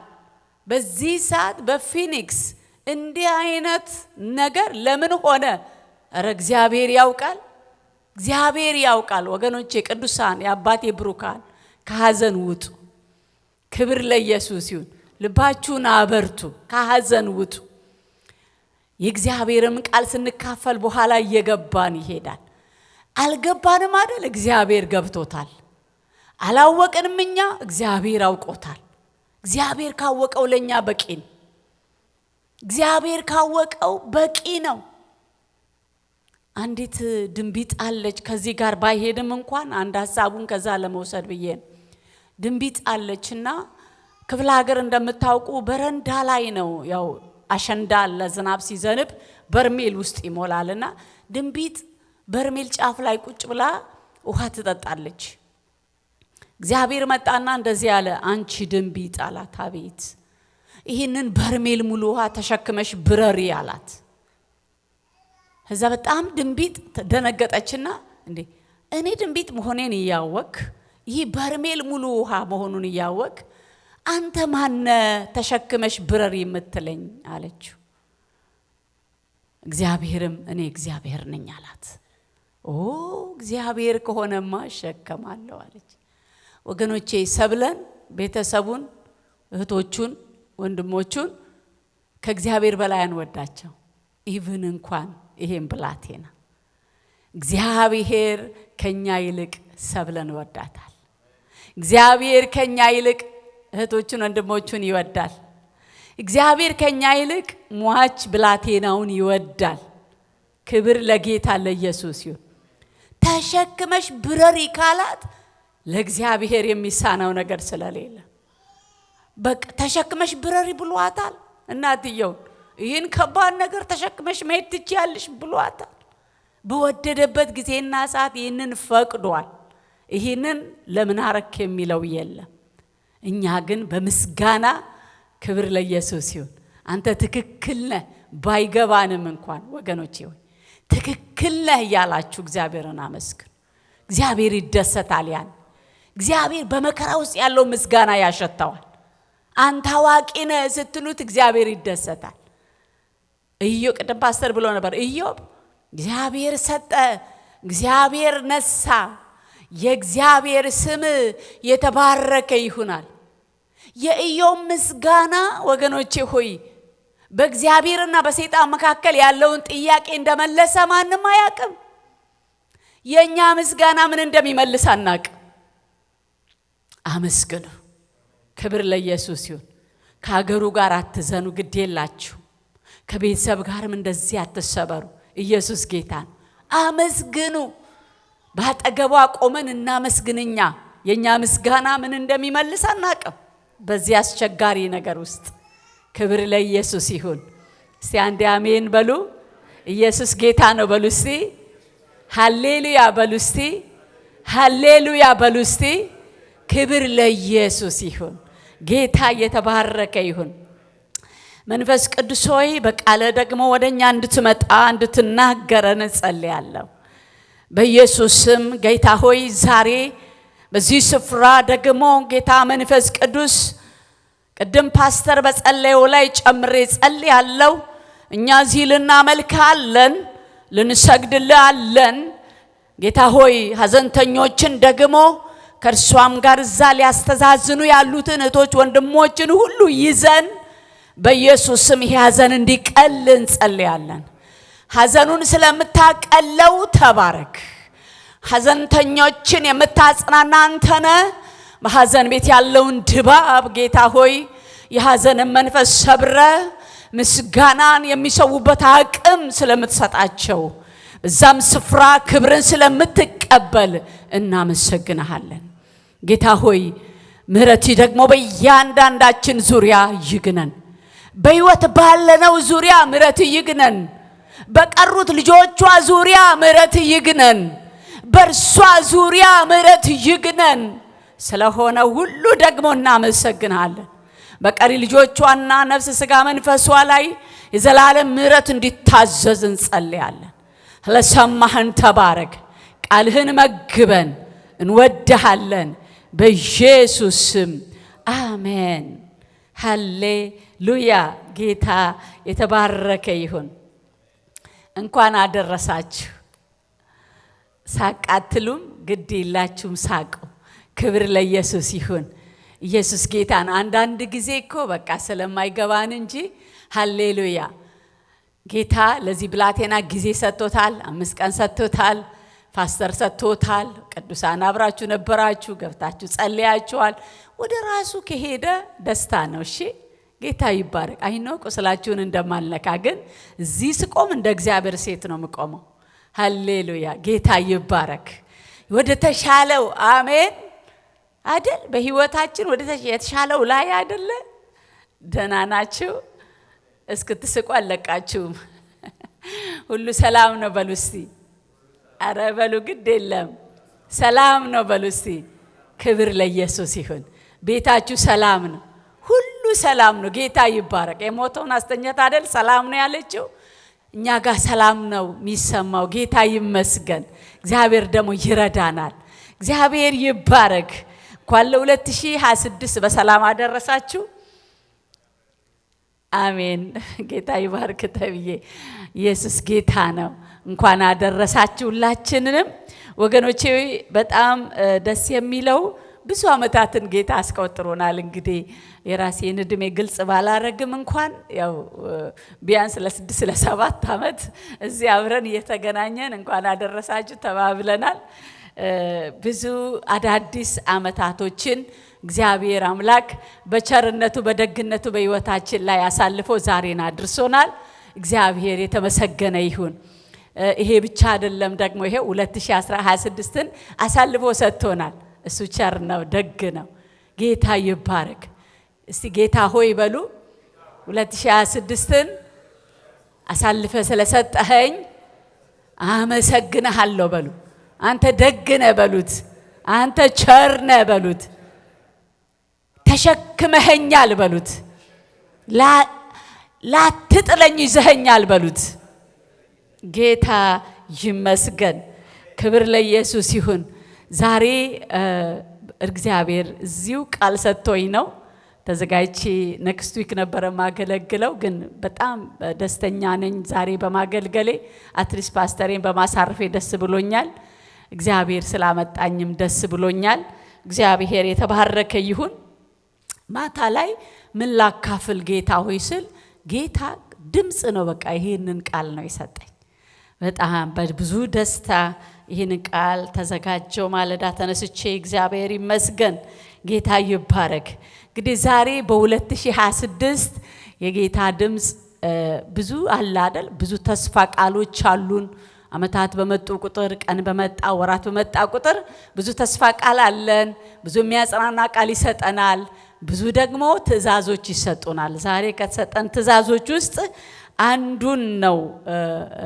በዚህ ሰዓት በፊኒክስ እንዲህ አይነት ነገር ለምን ሆነ? ኧረ እግዚአብሔር ያውቃል። እግዚአብሔር ያውቃል። ወገኖቼ ቅዱሳን፣ የአባቴ ብሩካን ከሐዘን ውጡ። ክብር ለኢየሱስ ይሁን። ልባችሁን አበርቱ፣ ከሐዘን ውጡ። የእግዚአብሔርም ቃል ስንካፈል በኋላ እየገባን ይሄዳል። አልገባንም አይደል? እግዚአብሔር ገብቶታል። አላወቅንም እኛ፣ እግዚአብሔር አውቆታል። እግዚአብሔር ካወቀው ለኛ በቂ ነው። እግዚአብሔር ካወቀው በቂ ነው። አንዲት ድንቢጥ አለች። ከዚህ ጋር ባይሄድም እንኳን አንድ ሐሳቡን ከዛ ለመውሰድ ብዬ ድንቢጥ አለችና ክፍለ ሀገር እንደምታውቁ በረንዳ ላይ ነው። ያው አሸንዳ ለዝናብ ሲዘንብ በርሜል ውስጥ ይሞላልና ድንቢጥ በርሜል ጫፍ ላይ ቁጭ ብላ ውሃ ትጠጣለች። እግዚአብሔር መጣና እንደዚህ ያለ፣ አንቺ ድንቢጥ አላት። አቤት። ይህንን በርሜል ሙሉ ውሃ ተሸክመሽ ብረሪ አላት። እዛ በጣም ድንቢጥ ደነገጠችና እንዴ እኔ ድንቢጥ መሆኔን እያወቅ ይህ በርሜል ሙሉ ውሃ መሆኑን እያወቅ አንተ ማነ ተሸክመሽ ብረሪ የምትለኝ አለችው። እግዚአብሔርም እኔ እግዚአብሔር ነኝ አላት። ኦ እግዚአብሔር ከሆነማ እሸከማለሁ አለች። ወገኖቼ ሰብለን ቤተሰቡን፣ እህቶቹን፣ ወንድሞቹን ከእግዚአብሔር በላይ አንወዳቸው። ኢቭን እንኳን ይሄን ብላቴና እግዚአብሔር ከኛ ይልቅ ሰብለን ይወዳታል። እግዚአብሔር ከኛ ይልቅ እህቶቹን ወንድሞቹን ይወዳል። እግዚአብሔር ከኛ ይልቅ ሟች ብላቴናውን ይወዳል። ክብር ለጌታ ለኢየሱስ ይሁን። ተሸክመሽ ብረሪ ካላት ለእግዚአብሔር የሚሳነው ነገር ስለሌለ በቃ ተሸክመሽ ብረሪ ብሏታል። እናትየው ይህን ከባድ ነገር ተሸክመሽ መሄድ ትችያለሽ ብሏታል። በወደደበት ጊዜና ሰዓት ይህንን ፈቅዷል። ይህንን ለምን አረክ የሚለው የለም። እኛ ግን በምስጋና ክብር ለኢየሱስ ይሁን። አንተ ትክክል ነህ ባይገባንም እንኳን ወገኖቼ ሆይ ትክክል ነህ እያላችሁ እግዚአብሔርን አመስግኑ። እግዚአብሔር ይደሰታል። ያን እግዚአብሔር በመከራ ውስጥ ያለው ምስጋና ያሸተዋል። አንተ አዋቂ ነህ ስትሉት እግዚአብሔር ይደሰታል። ኢዮብ ቅድም ፓስተር ብሎ ነበር። ኢዮብ እግዚአብሔር ሰጠ፣ እግዚአብሔር ነሳ፣ የእግዚአብሔር ስም የተባረከ ይሁናል። የኢዮብ ምስጋና ወገኖቼ ሆይ በእግዚአብሔርና በሰይጣን መካከል ያለውን ጥያቄ እንደመለሰ ማንም አያውቅም። የኛ ምስጋና ምን እንደሚመልስ አናቅ። አመስግኑ። ክብር ለኢየሱስ ይሁን። ከሀገሩ ጋር አትዘኑ፣ ግድ የላችሁ። ከቤተሰብ ጋርም እንደዚህ አትሰበሩ። ኢየሱስ ጌታ ነው። አመስግኑ። ባጠገቧ ቆመን እናመስግንኛ። የኛ ምስጋና ምን እንደሚመልስ አናቅም በዚህ አስቸጋሪ ነገር ውስጥ። ክብር ለኢየሱስ ይሁን። እስቲ አንዴ አሜን በሉ። ኢየሱስ ጌታ ነው በሉ እስቲ። ሃሌሉያ በሉ እስቲ። ሃሌሉያ በሉ እስቲ። ክብር ለኢየሱስ ይሁን። ጌታ የተባረከ ይሁን። መንፈስ ቅዱስ ሆይ በቃለ ደግሞ ወደኛ እንድትመጣ እንድትናገረን ጸልያለሁ በኢየሱስ ስም። ጌታ ሆይ ዛሬ በዚህ ስፍራ ደግሞ ጌታ መንፈስ ቅዱስ ቅድም ፓስተር በጸለየው ላይ ጨምሬ ጸልያለሁ። እኛ እዚህ ልናመልክሃለን፣ ልንሰግድልሃለን። ጌታ ሆይ ሐዘንተኞችን ደግሞ ከእርሷም ጋር እዛ ሊያስተዛዝኑ ያሉትን እህቶች ወንድሞችን ሁሉ ይዘን በኢየሱስ ስም ይህ ሐዘን እንዲቀል እንጸልያለን። ሐዘኑን ስለምታቀለው ተባረክ። ሐዘንተኞችን የምታጽናና አንተ ነህ። በሐዘን ቤት ያለውን ድባብ ጌታ ሆይ የሐዘንን መንፈስ ሰብረ ምስጋናን የሚሰውበት አቅም ስለምትሰጣቸው በዛም ስፍራ ክብርን ስለምትቀበል እናመሰግንሃለን። ጌታ ሆይ ምህረቲ ደግሞ በእያንዳንዳችን ዙሪያ ይግነን። በሕይወት ባለነው ዙሪያ ምህረት ይግነን። በቀሩት ልጆቿ ዙሪያ ምህረት ይግነን። በእርሷ ዙሪያ ምህረት ይግነን። ስለሆነ ሁሉ ደግሞ እናመሰግንሃለን። በቀሪ ልጆቿና ነፍስ ሥጋ መንፈሷ ላይ የዘላለም ምህረት እንዲታዘዝ እንጸልያለን። ለሰማህን ተባረክ። ቃልህን መግበን እንወድሃለን በኢየሱስ ስም አሜን። ሃሌሉያ። ጌታ የተባረከ ይሁን። እንኳን አደረሳችሁ። ሳቃትሉም ግድ የላችሁም ሳቁ። ክብር ለኢየሱስ ይሁን። ኢየሱስ ጌታ ነው። አንዳንድ ጊዜ እኮ በቃ ስለማይገባን እንጂ ሃሌሉያ። ጌታ ለዚህ ብላቴና ጊዜ ሰጥቶታል። 5 ቀን ሰጥቶታል። ፓስተር ሰጥቶታል። ቅዱሳን አብራችሁ ነበራችሁ፣ ገብታችሁ ጸልያችኋል። ወደ ራሱ ከሄደ ደስታ ነው። እሺ ጌታ ይባረክ። አይኖ ቁስላችሁን እንደማልነካ ግን እዚህ ስቆም እንደ እግዚአብሔር ሴት ነው የምቆመው። ሃሌሉያ። ጌታ ይባረክ። ወደ ተሻለው አሜን አይደል? በህይወታችን ወደ የተሻለው ላይ አይደለ? ደህና ናችሁ? እስክትስቁ አለቃችሁም። ሁሉ ሰላም ነው በሉ እስቲ። አረ በሉ ግድ የለም ሰላም ነው በሉ እስቲ። ክብር ለኢየሱስ ይሁን። ቤታችሁ ሰላም ነው፣ ሁሉ ሰላም ነው። ጌታ ይባረክ። የሞተውን አስተኛት አይደል ሰላም ነው ያለችው። እኛ ጋር ሰላም ነው የሚሰማው። ጌታ ይመስገን። እግዚአብሔር ደግሞ ይረዳናል። እግዚአብሔር ይባረክ። እንኳን ለ2026 በሰላም አደረሳችሁ። አሜን። ጌታ ይባርክ ተብዬ ኢየሱስ ጌታ ነው። እንኳን አደረሳችሁ ሁላችንንም ወገኖቼ። በጣም ደስ የሚለው ብዙ አመታትን ጌታ አስቆጥሮናል። እንግዲህ የራሴን እድሜ ግልጽ ባላረግም እንኳን ያው ቢያንስ ለ6 ለ7 አመት እዚህ አብረን እየተገናኘን እንኳን አደረሳችሁ ተባብለናል። ብዙ አዳዲስ አመታቶችን እግዚአብሔር አምላክ በቸርነቱ በደግነቱ በህይወታችን ላይ አሳልፎ ዛሬን አድርሶናል። እግዚአብሔር የተመሰገነ ይሁን። ይሄ ብቻ አይደለም ደግሞ ይሄ 2026ን አሳልፎ ሰጥቶናል። እሱ ቸር ነው፣ ደግ ነው። ጌታ ይባረክ። እስቲ ጌታ ሆይ በሉ። 2026ን አሳልፈ ስለሰጠኸኝ አመሰግንሃለሁ በሉ። አንተ ደግ ነህ በሉት። አንተ ቸር ነህ በሉት። ተሸክመኸኛል በሉት። ላትጥለኝ ይዘኸኛል በሉት። ጌታ ይመስገን። ክብር ለኢየሱስ ይሁን። ዛሬ እግዚአብሔር እዚሁ ቃል ሰጥቶኝ ነው ተዘጋጅቼ ኔክስት ዊክ ነበረ ማገለግለው፣ ግን በጣም ደስተኛ ነኝ ዛሬ በማገልገሌ። አትሊስት ፓስተሬን በማሳረፌ ደስ ብሎኛል። እግዚአብሔር ስላመጣኝም ደስ ብሎኛል። እግዚአብሔር የተባረከ ይሁን። ማታ ላይ ምን ላካፍል ጌታ ሆይ ስል ጌታ ድምጽ ነው በቃ ይሄንን ቃል ነው የሰጠኝ። በጣም በብዙ ደስታ ይህን ቃል ተዘጋጀው ማለዳ ተነስቼ እግዚአብሔር ይመስገን ጌታ ይባረክ። እንግዲህ ዛሬ በ2026 የጌታ ድምጽ ብዙ አለ አይደል? ብዙ ተስፋ ቃሎች አሉን። አመታት በመጡ ቁጥር ቀን በመጣ ወራት በመጣ ቁጥር ብዙ ተስፋ ቃል አለን። ብዙ የሚያጽናና ቃል ይሰጠናል። ብዙ ደግሞ ትእዛዞች ይሰጡናል። ዛሬ ከተሰጠን ትእዛዞች ውስጥ አንዱን ነው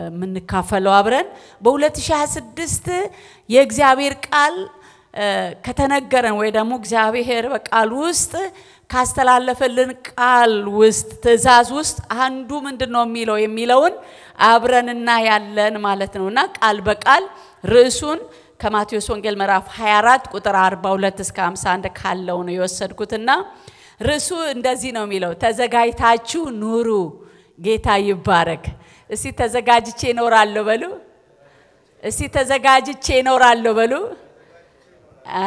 የምንካፈለው አብረን። በ2026 የእግዚአብሔር ቃል ከተነገረን ወይ ደግሞ እግዚአብሔር በቃል ውስጥ ካስተላለፈልን ቃል ውስጥ ትእዛዝ ውስጥ አንዱ ምንድነው የሚለውን አብረንና ያለን ማለት ነውና ቃል በቃል ርዕሱን ከማቴዎስ ወንጌል ምዕራፍ 24 ቁጥር 42 እስከ 51 ካለው ነው የወሰድኩትና ርዕሱ እንደዚህ ነው የሚለው ተዘጋጅታችሁ ኑሩ። ጌታ ይባረክ። እስቲ ተዘጋጅቼ እኖራለሁ በሉ። እስቲ ተዘጋጅቼ እኖራለሁ በሉ።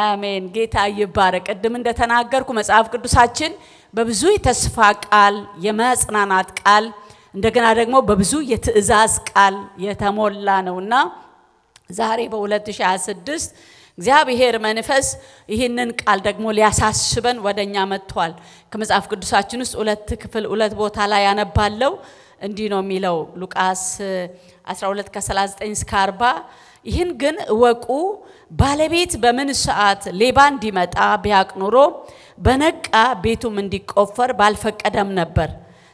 አሜን። ጌታ ይባረክ። ቅድም እንደተናገርኩ መጽሐፍ ቅዱሳችን በብዙ የተስፋ ቃል፣ የመጽናናት ቃል እንደገና ደግሞ በብዙ የትእዛዝ ቃል የተሞላ ነውና ዛሬ በ2026 እግዚአብሔር መንፈስ ይህንን ቃል ደግሞ ሊያሳስበን ወደኛ መጥቷል። ከመጽሐፍ ቅዱሳችን ውስጥ ሁለት ቦታ ላይ ያነባለው እንዲህ ነው የሚለው ሉቃስ 12 ከ39 እስከ 40 ይህን ግን እወቁ ባለቤት በምን ሰዓት ሌባ እንዲመጣ ቢያውቅ ኖሮ በነቃ ቤቱም እንዲቆፈር ባልፈቀደም ነበር።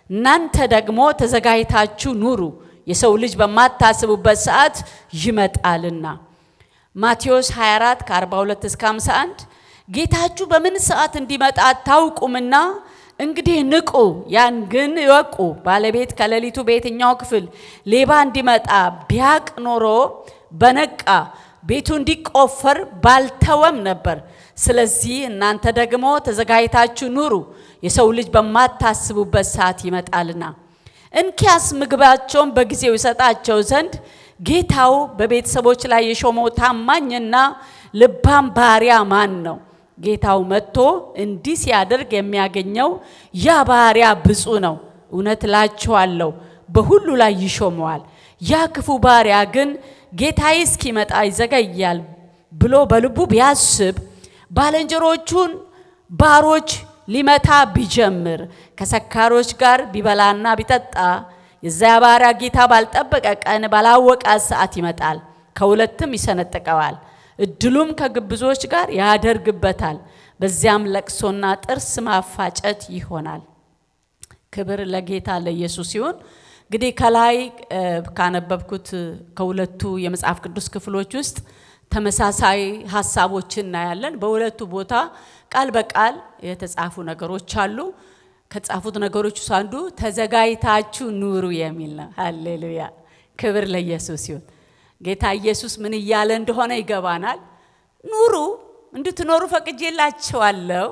እናንተ ደግሞ ተዘጋጅታችሁ ኑሩ የሰው ልጅ በማታስቡበት ሰዓት ይመጣልና። ማቴዎስ 24 ከ42 እስከ 51 ጌታችሁ በምን ሰዓት እንዲመጣ አታውቁምና እንግዲህ ንቁ፣ ያን ግን ይወቁ ባለቤት ከሌሊቱ በየትኛው ክፍል ሌባ እንዲመጣ ቢያውቅ ኖሮ በነቃ ቤቱ እንዲቆፈር ባልተወም ነበር። ስለዚህ እናንተ ደግሞ ተዘጋጅታችሁ ኑሩ የሰው ልጅ በማታስቡበት ሰዓት ይመጣልና። እንኪያስ ምግባቸውን በጊዜው ይሰጣቸው ዘንድ ጌታው በቤተሰቦች ላይ የሾመው ታማኝና ልባም ባሪያ ማን ነው? ጌታው መጥቶ እንዲህ ሲያደርግ የሚያገኘው ያ ባሪያ ብፁዕ ነው። እውነት እላችኋለሁ በሁሉ ላይ ይሾመዋል። ያ ክፉ ባሪያ ግን ጌታዬ እስኪመጣ ይዘገያል ብሎ በልቡ ቢያስብ ባልንጀሮቹን ባሮች ሊመታ ቢጀምር ከሰካሮች ጋር ቢበላና ቢጠጣ የዚያ ባሪያ ጌታ ባልጠበቀ ቀን ባላወቀ ሰዓት ይመጣል፣ ከሁለትም ይሰነጥቀዋል፣ እድሉም ከግብዞች ጋር ያደርግበታል። በዚያም ለቅሶና ጥርስ ማፋጨት ይሆናል። ክብር ለጌታ ለኢየሱስ ይሁን። እንግዲህ ከላይ ካነበብኩት ከሁለቱ የመጽሐፍ ቅዱስ ክፍሎች ውስጥ ተመሳሳይ ሐሳቦችን እናያለን። በሁለቱ ቦታ ቃል በቃል የተጻፉ ነገሮች አሉ። ከተጻፉት ነገሮች ውስጥ አንዱ ተዘጋጅታችሁ ኑሩ የሚል ነው። ሃሌሉያ ክብር ለኢየሱስ ይሁን። ጌታ ኢየሱስ ምን እያለ እንደሆነ ይገባናል። ኑሩ እንድትኖሩ ፈቅጄላችኋለሁ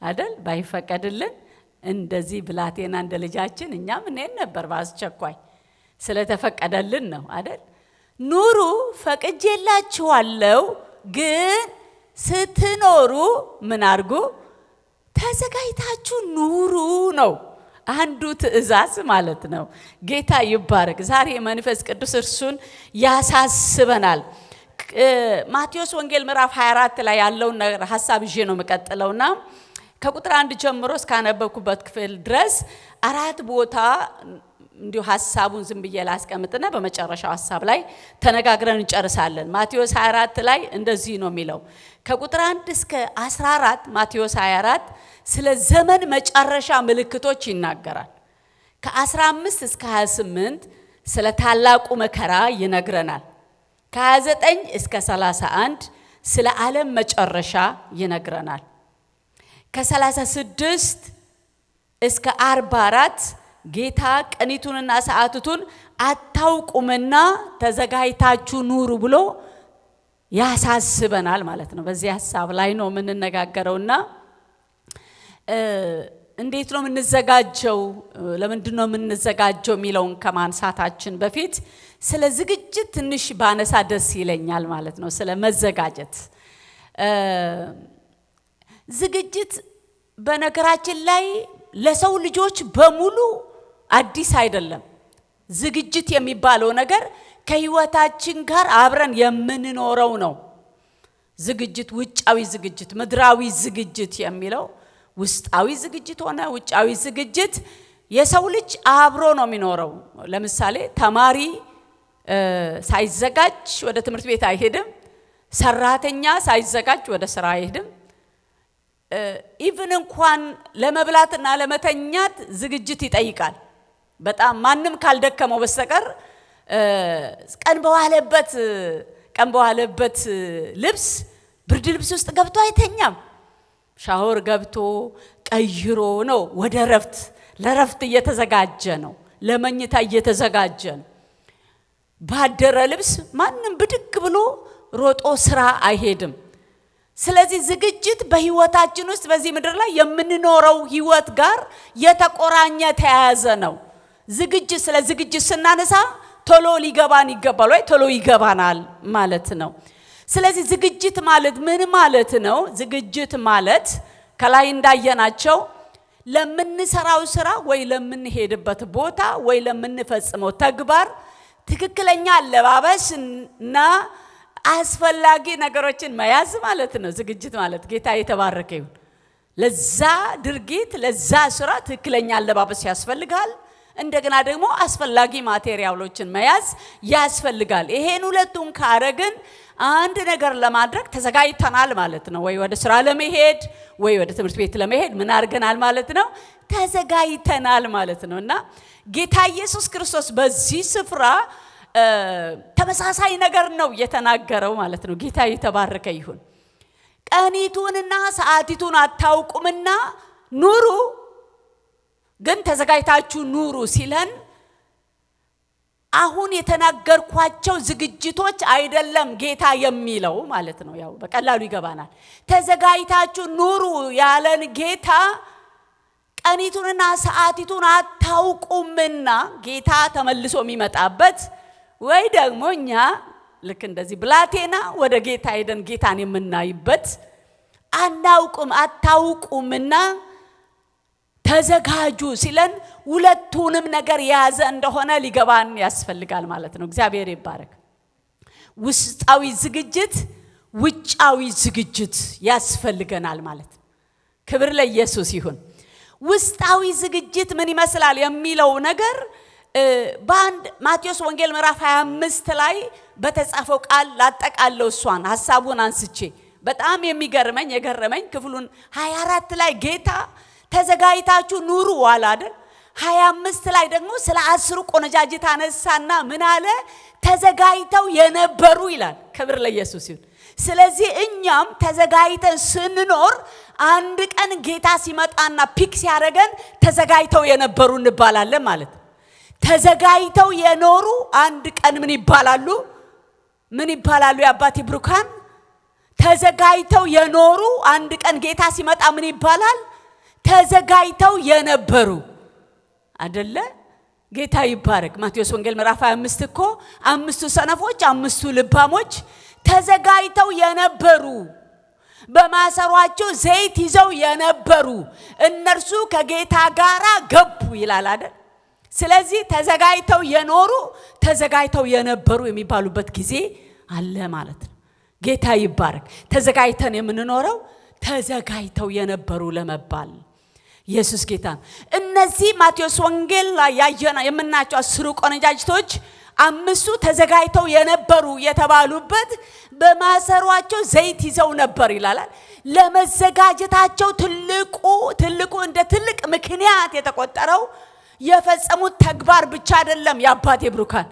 አይደል? ባይፈቀድልን እንደዚህ ብላቴና እንደ ልጃችን እኛም እንሄድ ነበር በአስቸኳይ ስለተፈቀደልን ነው አይደል? ኑሩ ፈቅጄላችኋለሁ፣ ግን ስትኖሩ ምን አድርጉ? ተዘጋጅታችሁ ኑሩ ነው አንዱ ትእዛዝ ማለት ነው። ጌታ ይባረክ። ዛሬ መንፈስ ቅዱስ እርሱን ያሳስበናል። ማቴዎስ ወንጌል ምዕራፍ 24 ላይ ያለውን ሐሳብ ይዤ ነው መቀጠለውና ከቁጥር 1 ጀምሮ እስካነበብኩበት ክፍል ድረስ 4 ቦታ እንዲሁ ሐሳቡን ዝም ብዬ ላስቀምጥና በመጨረሻው ሐሳብ ላይ ተነጋግረን እንጨርሳለን። ማቴዎስ 24 ላይ እንደዚህ ነው የሚለው ከቁጥር 1 እስከ 14 ማቴዎስ 24 ስለ ዘመን መጨረሻ ምልክቶች ይናገራል። ከ15 እስከ 28 ስለ ታላቁ መከራ ይነግረናል። ከ29 እስከ 31 ስለ ዓለም መጨረሻ ይነግረናል። ከ36 እስከ 44 ጌታ ቀኒቱንና ሰዓቱን አታውቁምና ተዘጋጅታችሁ ኑሩ ብሎ ያሳስበናል ማለት ነው። በዚህ ሐሳብ ላይ ነው የምንነጋገረውና እንዴት ነው የምንዘጋጀው? ለምንድን ነው የምንዘጋጀው የሚለውን ከማንሳታችን በፊት ስለ ዝግጅት ትንሽ ባነሳ ደስ ይለኛል ማለት ነው። ስለ መዘጋጀት ዝግጅት በነገራችን ላይ ለሰው ልጆች በሙሉ አዲስ አይደለም። ዝግጅት የሚባለው ነገር ከህይወታችን ጋር አብረን የምንኖረው ነው። ዝግጅት ውጫዊ ዝግጅት፣ ምድራዊ ዝግጅት የሚለው ውስጣዊ ዝግጅት ሆነ ውጫዊ ዝግጅት የሰው ልጅ አብሮ ነው የሚኖረው። ለምሳሌ ተማሪ ሳይዘጋጅ ወደ ትምህርት ቤት አይሄድም። ሰራተኛ ሳይዘጋጅ ወደ ስራ አይሄድም። ኢቭን እንኳን ለመብላትና ለመተኛት ዝግጅት ይጠይቃል። በጣም ማንም ካልደከመው በስተቀር ቀን በዋለበት ልብስ ብርድ ልብስ ውስጥ ገብቶ አይተኛም። ሻወር ገብቶ ቀይሮ ነው ወደ ለረፍት እየተዘጋጀ ነው፣ ለመኝታ እየተዘጋጀ ነው። ባደረ ልብስ ማንም ብድግ ብሎ ሮጦ ስራ አይሄድም። ስለዚህ ዝግጅት በህይወታችን ውስጥ በዚህ ምድር ላይ የምንኖረው ህይወት ጋር የተቆራኘ ተያያዘ ነው። ስለ ዝግጅት ስናነሳ ቶሎ ሊገባን ይገባል ወይ ቶሎ ይገባናል ማለት ነው። ስለዚህ ዝግጅት ማለት ምን ማለት ነው? ዝግጅት ማለት ከላይ እንዳየናቸው ለምንሰራው ስራ ወይ ለምንሄድበት ቦታ ወይ ለምንፈጽመው ተግባር ትክክለኛ አለባበስና አስፈላጊ ነገሮችን መያዝ ማለት ነው። ዝግጅት ማለት ጌታ የተባረከ ይሁን። ለዛ ድርጊት ለዛ ስራ ትክክለኛ አለባበስ ያስፈልጋል። እንደገና ደግሞ አስፈላጊ ማቴሪያሎችን መያዝ ያስፈልጋል። ይሄን ሁለቱን ካረግን አንድ ነገር ለማድረግ ተዘጋጅተናል ማለት ነው። ወይ ወደ ስራ ለመሄድ ወይ ወደ ትምህርት ቤት ለመሄድ ምን አድርገናል ማለት ነው? ተዘጋጅተናል ማለት ነው። እና ጌታ ኢየሱስ ክርስቶስ በዚህ ስፍራ ተመሳሳይ ነገር ነው የተናገረው ማለት ነው። ጌታ የተባረከ ይሁን። ቀኒቱንና ሰዓቲቱን አታውቁምና ኑሩ፣ ግን ተዘጋጅታችሁ ኑሩ ሲለን አሁን የተናገርኳቸው ዝግጅቶች አይደለም ጌታ የሚለው ማለት ነው። ያው በቀላሉ ይገባናል። ተዘጋጅታችሁ ኑሩ ያለን ጌታ ቀኒቱንና ሰዓቲቱን አታውቁምና ጌታ ተመልሶ የሚመጣበት ወይ ደግሞ እኛ ልክ እንደዚህ ብላቴና ወደ ጌታ ሄደን ጌታን የምናይበት አታውቁምና ተዘጋጁ ሲለን ሁለቱንም ነገር የያዘ እንደሆነ ሊገባን ያስፈልጋል ማለት ነው። እግዚአብሔር ይባረክ። ውስጣዊ ዝግጅት፣ ውጫዊ ዝግጅት ያስፈልገናል ማለት ነው። ክብር ለኢየሱስ ይሁን። ውስጣዊ ዝግጅት ምን ይመስላል የሚለው ነገር በአንድ ማቴዎስ ወንጌል ምዕራፍ 25 ላይ በተጻፈው ቃል ላጠቃለው እሷን ሐሳቡን አንስቼ በጣም የገረመኝ ክፍሉን 24 ላይ ጌታ ተዘጋጅታችሁ ኑሩ አለ አይደል? 25 ላይ ደግሞ ስለ 10 ቆነጃጅት አነሳና ምን አለ? ተዘጋጅተው የነበሩ ይላል። ክብር ለኢየሱስ ይሁን። ስለዚህ እኛም ተዘጋጅተን ስንኖር አንድ ቀን ጌታ ሲመጣና ፒክ ሲያደርገን ተዘጋጅተው የነበሩ እንባላለን ማለት ነው። ተዘጋጅተው የኖሩ አንድ ቀን ምን ይባላሉ? የአባቴ ብሩካን ተዘጋጅተው የኖሩ አንድ ቀን ጌታ ሲመጣ ምን ይባላል? ተዘጋጅተው የነበሩ አይደለ? ጌታ ይባረክ። ማቴዎስ ወንጌል ምዕራፍ 25 እኮ 5 ሰነፎች 5 ልባሞች ተዘጋጅተው የነበሩ በማሰሯቸው ዘይት ይዘው የነበሩ እነርሱ ከጌታ ጋር ገቡ ይላል አይደል? ስለዚህ ተዘጋጅተው የኖሩ ተዘጋጅተው የነበሩ የሚባሉበት ጊዜ አለ ማለት ነው። ጌታ ይባረክ። ተዘጋጅተን የምንኖረው ተዘጋጅተው የነበሩ ለመባል ኢየሱስ ጌታ። እነዚህ ማቴዎስ ወንጌል ላይ የምናያቸው 10 ቆነጃጅቶች 5ቱ ተዘጋጅተው የነበሩ የተባሉበት በማሰሯቸው ዘይት ይዘው ነበር ይላል። ለመዘጋጀታቸው ትልቁ እንደ ትልቅ ምክንያት የተቆጠረው የፈጸሙት ተግባር ብቻ አይደለም። የአባቴ ብሩካን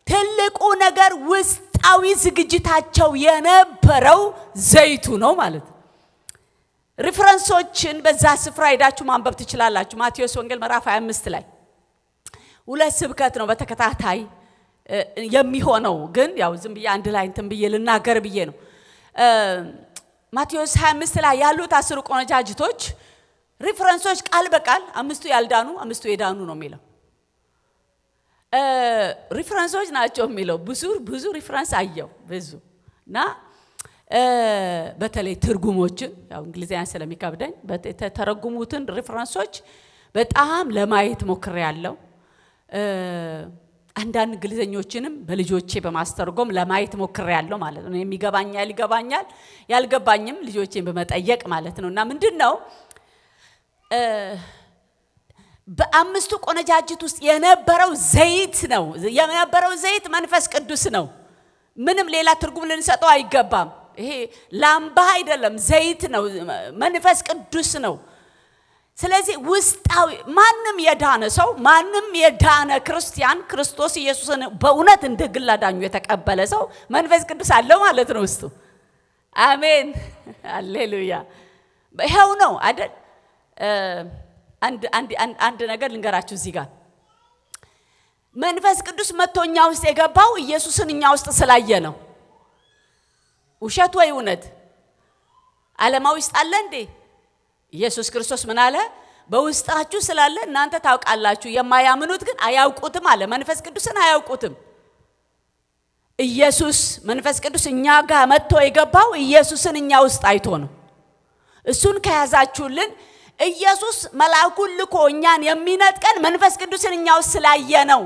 ትልቁ ነገር ውስጣዊ ዝግጅታቸው የነበረው ዘይቱ ነው ማለት ነው። ሪፈረንሶችን በዛ ስፍራ ሄዳችሁ ማንበብ ትችላላችሁ። ማቴዎስ ወንጌል ምዕራፍ 25 ላይ 2 ስብከት ነው በተከታታይ የሚሆነው፣ ግን ያው ዝም ብዬ አንድ ላይ እንትን ብዬ ልናገር ብዬ ነው። ማቴዎስ 25 ላይ ያሉት 10 ቆነጃጅቶች ሪፈረንሶች ቃል በቃል 5ቱ ያልዳኑ 5ቱ የዳኑ ነው የሚለው ሪፈረንሶች ናቸው የሚለው። ብዙ ሪፈረንስ አየው ብዙና በተለይ ትርጉሞችን ያው እንግሊዘኛ ስለሚከብደኝ ተረጉሙትን ሪፈረንሶች በጣም ለማየት ሞክሬያለሁ። አንዳንድ እንግሊዘኞችንም በልጆቼ በማስተርጎም ለማየት ሞክሬያለሁ ማለት ነው። ይገባኛል ያልገባኝም ልጆቼን በመጠየቅ ማለት ነውና ምንድነው በአምስቱ ቆነጃጅት ውስጥ የነበረው ዘይት ነው። የነበረው ዘይት መንፈስ ቅዱስ ነው። ምንም ሌላ ትርጉም ልንሰጠው አይገባም። ይሄ ላምባ አይደለም፣ ዘይት ነው፣ መንፈስ ቅዱስ ነው። ስለዚህ ውስጣዊ ማንም የዳነ ሰው ማንም የዳነ ክርስቲያን ክርስቶስ ኢየሱስን በእውነት እንደ ግል አዳኙ የተቀበለ ሰው መንፈስ ቅዱስ አለው ማለት ነው ውስጡ። አሜን ሃሌሉያ። ይሄው ነው አይደል? አንድ ነገር ልንገራችሁ እዚህ ጋር መንፈስ ቅዱስ መጥቶኛ ውስጥ የገባው ኢየሱስን እኛ ውስጥ ስላየ ነው። ውሸት ወይ እውነት? ዓለማዊ ውስጥ አለ እንዴ? ኢየሱስ ክርስቶስ ምን አለ? በውስጣችሁ ስላለ እናንተ ታውቃላችሁ፣ የማያምኑት ግን አያውቁትም አለ። መንፈስ ቅዱስን አያውቁትም። ኢየሱስ መንፈስ ቅዱስ እኛ ጋር መጥቶ የገባው ኢየሱስን እኛ ውስጥ አይቶ ነው። እሱን ከያዛችሁልን ኢየሱስ መልአኩን ልኮ እኛን የሚነጥቀን መንፈስ ቅዱስን እኛ ውስጥ ስላየ ነው።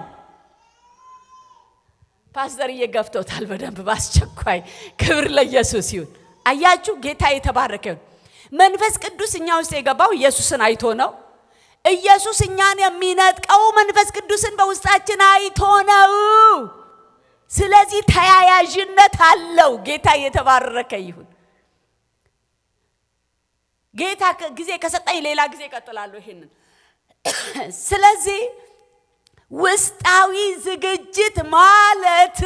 ፓስተር እየገፍቶታል በደንብ ባስቸኳይ። ክብር ለኢየሱስ ይሁን። አያችሁ ጌታ የተባረከ ይሁን። መንፈስ ቅዱስ እኛ ውስጥ የገባው ኢየሱስን አይቶ ነው። ኢየሱስ እኛን የሚነጥቀው መንፈስ ቅዱስን በውስጣችን አይቶ ነው። ስለዚህ ተያያዥነት አለው። ጌታ የተባረከ ይሁን። ጌታ ጊዜ ከሰጠኝ ሌላ ጊዜ እቀጥላለሁ ይሄንን። ስለዚህ ውስጣዊ ዝግጅት ማለት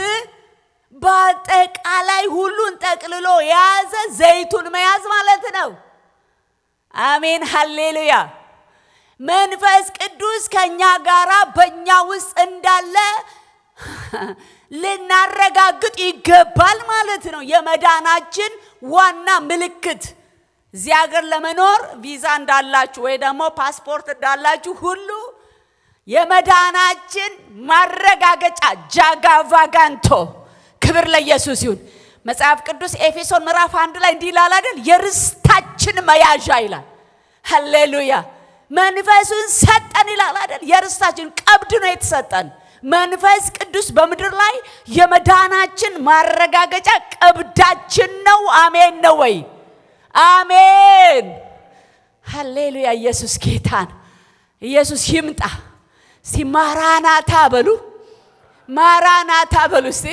በአጠቃላይ ሁሉን ጠቅልሎ የያዘ ዘይቱን መያዝ ማለት ነው። አሜን ሃሌሉያ። መንፈስ ቅዱስ ከኛ ጋራ በእኛ ውስጥ እንዳለ ልናረጋግጥ ይገባል ማለት ነው። የመዳናችን ዋና ምልክት እዚህ ሀገር ለመኖር ቪዛ እንዳላችሁ ወይ ደግሞ ፓስፖርት እንዳላችሁ ሁሉ የመዳናችን ማረጋገጫ ጃጋቫጋንቶ። ክብር ለኢየሱስ ይሁን። መጽሐፍ ቅዱስ ኤፌሶን ምዕራፍ 1 ላይ እንዲህ ይላል አይደል? የርስታችን መያዣ ይላል። ሃሌሉያ። መንፈሱን ሰጠን ይላል አይደል? የርስታችን ቀብድ ነው የተሰጠን። መንፈስ ቅዱስ በምድር ላይ የመዳናችን ማረጋገጫ ቀብዳችን ነው። አሜን ነው ወይ? አሜን ሃሌሉያ። ኢየሱስ ጌታ ነው። ኢየሱስ ይምጣ። እስቲ ማራናታ በሉ፣ ማራናታ በሉ እስቲ።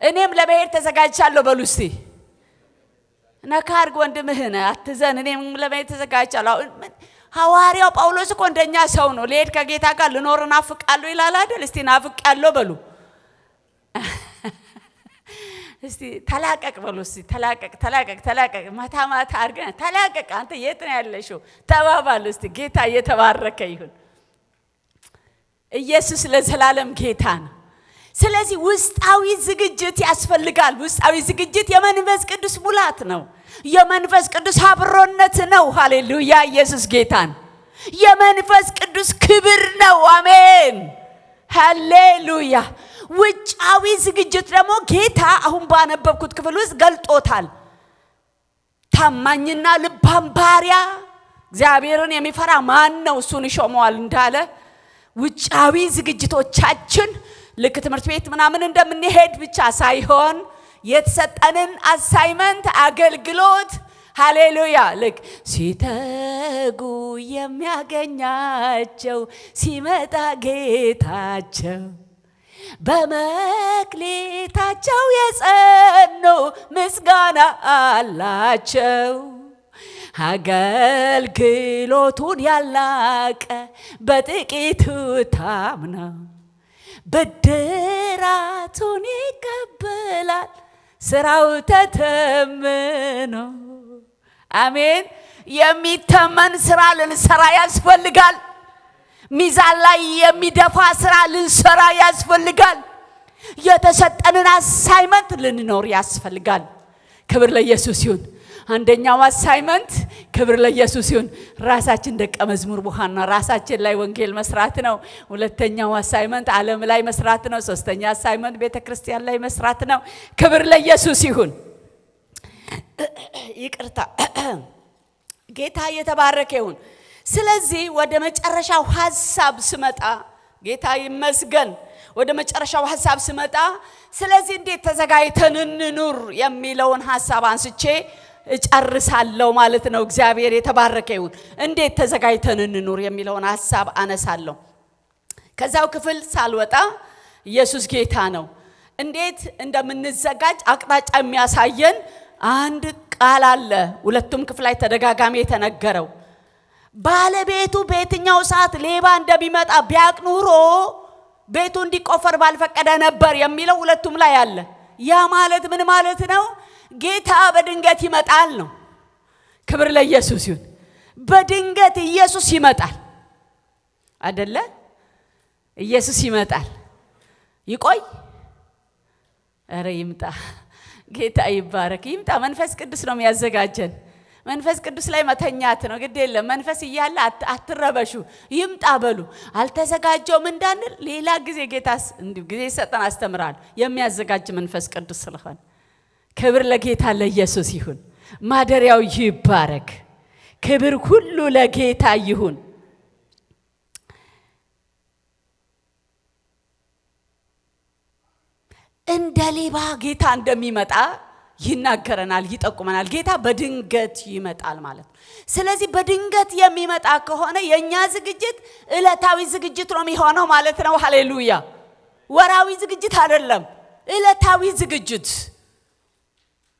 እኔም ለመሄድ ተዘጋጅቻለሁ በሉ እስቲ። ነካርግ ወንድምህን አትዘን። እኔም ለመሄድ ተዘጋጅቻለሁ። ሐዋርያው ጳውሎስ እኮ እንደኛ ሰው ነው። ልሄድ ከጌታ ጋር ልኖር ናፍቃለሁ ይላል አይደል? እስቲ ናፍቃለሁ በሉ እስቲ። ተላቀቅ በሉ እስቲ። ተላቀቅ ማታ አርገን ተላቀቅ። አንተ የት ነው ያለሽው? ተባባሉ እስቲ። ጌታ እየተባረከ ይሁን። ኢየሱስ ለዘላለም ጌታ ነው። ስለዚህ ውስጣዊ ዝግጅት ያስፈልጋል። ውስጣዊ ዝግጅት የመንፈስ ቅዱስ ሙላት ነው። የመንፈስ ቅዱስ አብሮነት ነው። ሃሌሉያ። ኢየሱስ ጌታ ነው። የመንፈስ ቅዱስ ክብር ነው። አሜን ሃሌሉያ። ውጫዊ ዝግጅት ደግሞ ጌታ አሁን ባነበብኩት ክፍል ውስጥ ገልጦታል። ታማኝና ልባም ባሪያ እግዚአብሔርን የሚፈራ ማን ነው? እሱን ይሾመዋል እንዳለ ውጫዊ ዝግጅቶቻችን ልክ ትምህርት ቤት ምናምን እንደምንሄድ ብቻ ሳይሆን የተሰጠንን አሳይመንት አገልግሎት ሃሌሉያ ልክ ሲተጉ የሚያገኛቸው ሲመጣ ጌታቸው በመክሊታቸው የጸኑ ምስጋና አላቸው። አገልግሎቱን ያላቀ በጥቂቱ ታምነው ብድራቱን ይቀበላል ስራው ተተምኖ። አሜን። የሚተመን ስራ ልንሰራ ያስፈልጋል። ሚዛን ላይ የሚደፋ ስራ ልንሰራ ያስፈልጋል። የተሰጠንን አሳይመንት ልንኖር ያስፈልጋል። ክብር ለኢየሱስ ይሁን። አንደኛው አሳይመንት ክብር ለኢየሱስ ይሁን ራሳችን ደቀ መዝሙር መሆንና ራሳችን ላይ ወንጌል መስራት ነው። ሁለተኛው አሳይመንት ዓለም ላይ መስራት ነው። ሶስተኛ አሳይመንት ቤተክርስቲያን ላይ መስራት ነው። ክብር ለኢየሱስ ይሁን። ይቅርታ ጌታ የተባረከ ይሁን። ስለዚህ ወደ መጨረሻው ሐሳብ ስመጣ ጌታ ይመስገን ወደ መጨረሻው ሐሳብ ስመጣ ስለዚህ እንዴት ተዘጋጅተን እንኑር የሚለውን ሐሳብ አንስቼ እጨርሳለሁ ማለት ነው። እግዚአብሔር የተባረከ ይሁን። እንዴት ተዘጋጅተን እንኑር የሚለውን ሐሳብ አነሳለሁ። ከዛው ክፍል ሳልወጣ ኢየሱስ ጌታ ነው። እንዴት እንደምንዘጋጅ አቅጣጫ የሚያሳየን አንድ ቃል አለ። ሁለቱም ክፍል ላይ ተደጋጋሚ የተነገረው ባለቤቱ በየትኛው ሰዓት ሌባ እንደሚመጣ ቢያቅ ኑሮ ቤቱ እንዲቆፈር ባልፈቀደ ነበር የሚለው ሁለቱም ላይ አለ። ያ ማለት ምን ማለት ነው? ጌታ በድንገት ይመጣል ነው። ክብር ለኢየሱስ ይሁን። በድንገት ኢየሱስ ይመጣል አይደለ? ኢየሱስ ይመጣል። ይቆይ? ኧረ ይምጣ። ጌታ ይባረክ። ይምጣ። መንፈስ ቅዱስ ነው የሚያዘጋጀን። መንፈስ ቅዱስ ላይ መተኛት ነው። ግድ የለም መንፈስ እያለ አትረበሹ። ይምጣ በሉ። አልተዘጋጀውም እንዳንል ሌላ ጊዜ ጌታስ እንዲሁ ጊዜ ሰጠን አስተምራል የሚያዘጋጅ መንፈስ ቅዱስ ስለሆነ ክብር ለጌታ ለኢየሱስ ይሁን። ማደሪያው ይባረክ። ክብር ሁሉ ለጌታ ይሁን። እንደ ሌባ ጌታ እንደሚመጣ ይናገረናል፣ ይጠቁመናል። ጌታ በድንገት ይመጣል ማለት ነው። ስለዚህ በድንገት የሚመጣ ከሆነ የኛ ዝግጅት ዕለታዊ ዝግጅት ነው የሚሆነው ማለት ነው። ሃሌሉያ! ወራዊ ዝግጅት አይደለም፣ ዕለታዊ ዝግጅት።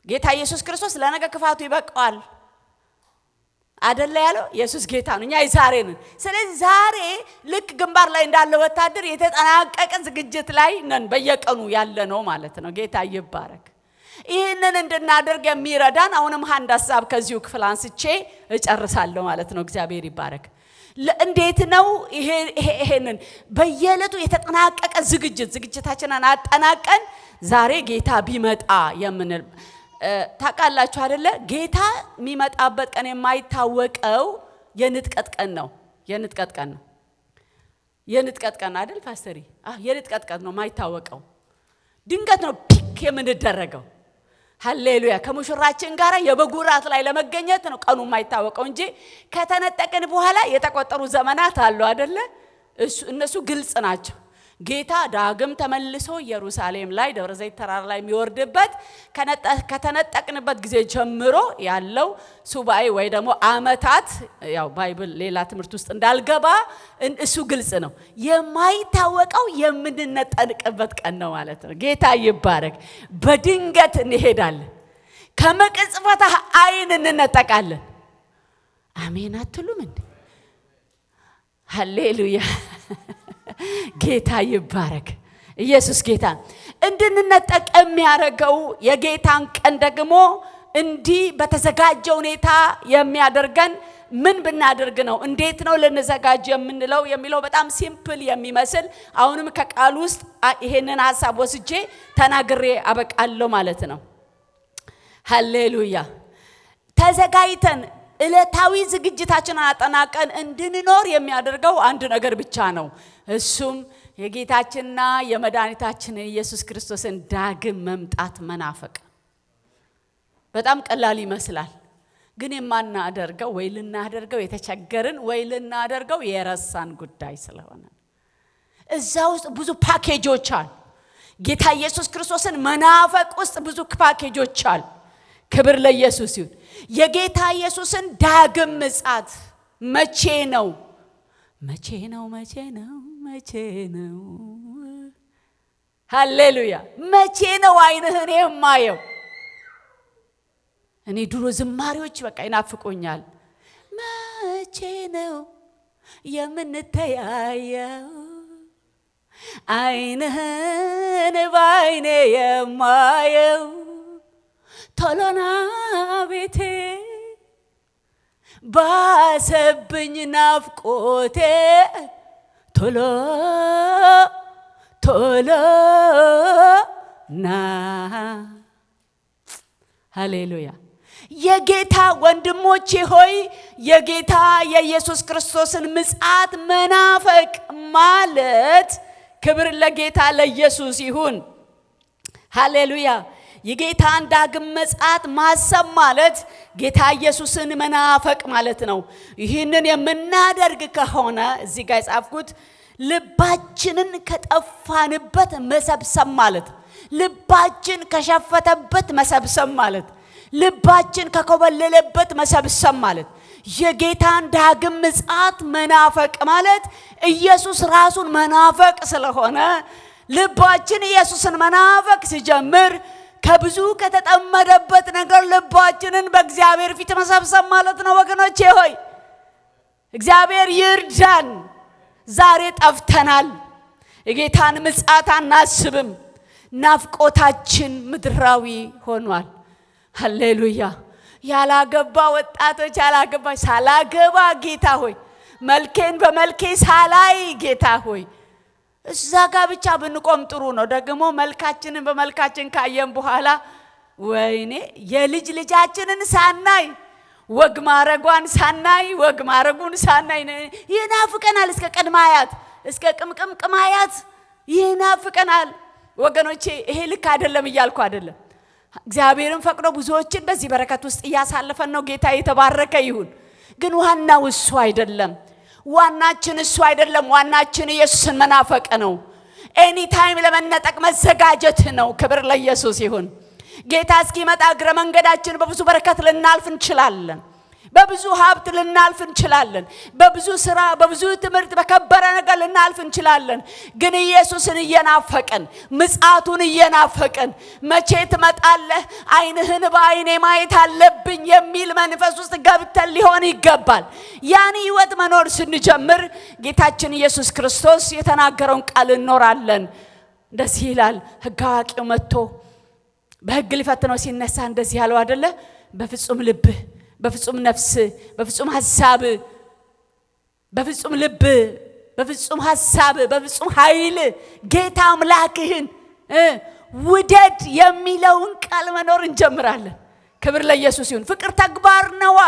ጌታ ኢየሱስ ክርስቶስ ለነገ ክፋቱ ይበቃዋል አይደለ ያለው? ኢየሱስ ጌታ ነው። እኛ ዛሬ ነን። ስለዚህ ዛሬ ልክ ግንባር ላይ እንዳለ ወታደር የተጠናቀቀ ዝግጅት ላይ ነን፣ በየቀኑ ያለ ነው ማለት ነው። ጌታ ይባረክ። ይሄንን እንድናደርግ የሚረዳን አሁንም አንድ ሐሳብ ከዚሁ ክፍል አንስቼ እጨርሳለሁ ማለት ነው። እግዚአብሔር ይባረክ። እንዴት ነው ይሄንን በየዕለቱ የተጠናቀቀ ዝግጅታችንን አጠናቀን ዛሬ ጌታ ቢመጣ የምንል ታውቃላችሁ አይደለ? ጌታ የሚመጣበት ቀን የማይታወቀው የንጥቀት ቀን ነው። የንጥቀት ቀን አይደል ፓስተሪ? የንጥቀት ቀን ነው የማይታወቀው። ድንገት ነው ፒክ የምንደረገው። ሃሌሉያ! ከሙሽራችን ጋር የበጉ ራት ላይ ለመገኘት ነው ቀኑ የማይታወቀው እንጂ ከተነጠቅን በኋላ የተቆጠሩ ዘመናት አሉ አይደለ? እነሱ ግልጽ ናቸው። ጌታ ዳግም ተመልሶ ኢየሩሳሌም ላይ ደብረ ዘይት ተራራ ላይ የሚወርድበት ከተነጠቅንበት ጊዜ ጀምሮ ያለው ሱባኤ ወይ ደግሞ አመታት፣ ያው ባይብል ሌላ ትምህርት ውስጥ እንዳልገባ እሱ ግልጽ ነው። የማይታወቀው የምንነጠቅበት ቀን ነው ማለት ነው። ጌታ ይባረክ። በድንገት እንሄዳለን፣ ከመቅጽበት አይን እንነጠቃለን። አሜን አትሉም እንዴ? ሃሌሉያ! ጌታ ይባረክ። ኢየሱስ ጌታ። እንድንነጠቅ የሚያደርገው የጌታን ቀን ደግሞ እንዲህ በተዘጋጀ ሁኔታ የሚያደርገን ምን ብናደርግ ነው? እንዴት ነው ልንዘጋጅ የምንለው የሚለው በጣም ሲምፕል የሚመስል አሁንም ከቃል ውስጥ ይሄንን ሐሳብ ወስጄ ተናግሬ አበቃለሁ ማለት ነው። ሃሌሉያ! ተዘጋጅተን ዕለታዊ ዝግጅታችንን አጠናቀን እንድንኖር የሚያደርገው አንድ ነገር ብቻ ነው። እሱም የጌታችንና የመድኃኒታችን ኢየሱስ ክርስቶስን ዳግም መምጣት መናፈቅ። በጣም ቀላል ይመስላል፣ ግን የማናደርገው ወይ ልናደርገው የተቸገርን ወይ ልናደርገው የረሳን ጉዳይ ስለሆነ እዛ ውስጥ ብዙ ፓኬጆች አሉ። ጌታ ኢየሱስ ክርስቶስን መናፈቅ ውስጥ ብዙ ፓኬጆች አሉ። ክብር ለኢየሱስ ይሁን። የጌታ ኢየሱስን ዳግም ምጽአት መቼ ነው? ሃሌሉያ! መቼ ነው አይንህን የማየው? እኔ ድሮ ዝማሬዎች በቃ ይናፍቁኛል። መቼ ነው የምንተያየው? አይንህን በአይኔ የማየው ቶሎና ቤቴ ባሰብኝ ናፍቆቴ ቶሎ ና። ሃሌሉያ! የጌታ ወንድሞቼ ሆይ የጌታ የኢየሱስ ክርስቶስን ምጽአት መናፈቅ ማለት ክብር ለጌታ ለኢየሱስ ይሁን። ሃሌሉያ! የጌታን ዳግም ምጽአት ማሰብ ማለት ጌታ ኢየሱስን መናፈቅ ማለት ነው። ይህንን የምናደርግ ከሆነ እዚህ ጋር የጻፍኩት ልባችንን ከጠፋንበት መሰብሰብ ማለት፣ ልባችን ከሸፈተበት መሰብሰብ ማለት፣ ልባችን ከኮበለለበት መሰብሰብ ማለት፣ የጌታን ዳግም ምጽአት መናፈቅ ማለት ኢየሱስ ራሱን መናፈቅ ስለሆነ ልባችን ኢየሱስን መናፈቅ ሲጀምር ከብዙ ከተጠመደበት ነገር ልባችንን በእግዚአብሔር ፊት መሰብሰብ ማለት ነው። ወገኖቼ ሆይ እግዚአብሔር ይርዳን። ዛሬ ጠፍተናል። የጌታን ምጽአት አናስብም። ናፍቆታችን ምድራዊ ሆኗል። ሃሌሉያ። ያላገባ ወጣቶች ሳላገባ ጌታ ሆይ መልኬን በመልኬ ሳላይ ጌታ ሆይ እዛ ጋር ብቻ ብንቆም ጥሩ ነው። ደግሞ መልካችንን በመልካችን ካየን በኋላ ወይኔ የልጅ ልጃችንን ሳናይ ወግ ማረጓን ሳናይ ወግ ማረጉን ሳናይ ይናፍቀናል። እስከ ቅድማያት እስከ ቅምቅማያት ይናፍቀናል። ወገኖቼ ይሄ ልክ አይደለም እያልኩ አይደለም። እግዚአብሔርን ፈቅዶ ብዙዎችን በዚህ በረከት ውስጥ እያሳለፈን ነው። ጌታ የተባረከ ይሁን። ግን ዋናው እሱ አይደለም። ዋናችን እሱ አይደለም። ዋናችን ኢየሱስን መናፈቅ ነው። ኤኒ ታይም ለመነጠቅ መዘጋጀት ነው። ክብር ለኢየሱስ ይሁን። ጌታ እስኪመጣ እግረ መንገዳችን በብዙ በረከት ልናልፍ እንችላለን። በብዙ ሀብት ልናልፍ እንችላለን። በብዙ ስራ፣ በብዙ ትምህርት፣ በከበረ ነገር ልናልፍ እንችላለን። ግን ኢየሱስን እየናፈቀን ምጽአቱን እየናፈቀን መቼ ትመጣለህ? ዓይንህን በዓይኔ ማየት አለብኝ የሚል መንፈስ ውስጥ ገብተን ሊሆን ይገባል። ያን ህይወት መኖር ስንጀምር ጌታችን ኢየሱስ ክርስቶስ የተናገረውን ቃል እንኖራለን። እንደዚህ ይላል። ሕግ አዋቂው መጥቶ በሕግ ሊፈትነው ሲነሳ እንደዚህ ያለው አይደለ? በፍጹም ልብህ፣ በፍጹም ነፍስ፣ በፍጹም ሐሳብ፣ በፍጹም ልብ፣ በፍጹም ሐሳብ፣ በፍጹም ኃይል ጌታ አምላክህን ውደድ የሚለውን ቃል መኖር እንጀምራለን። ክብር ለኢየሱስ ይሁን። ፍቅር ተግባር ነዋ።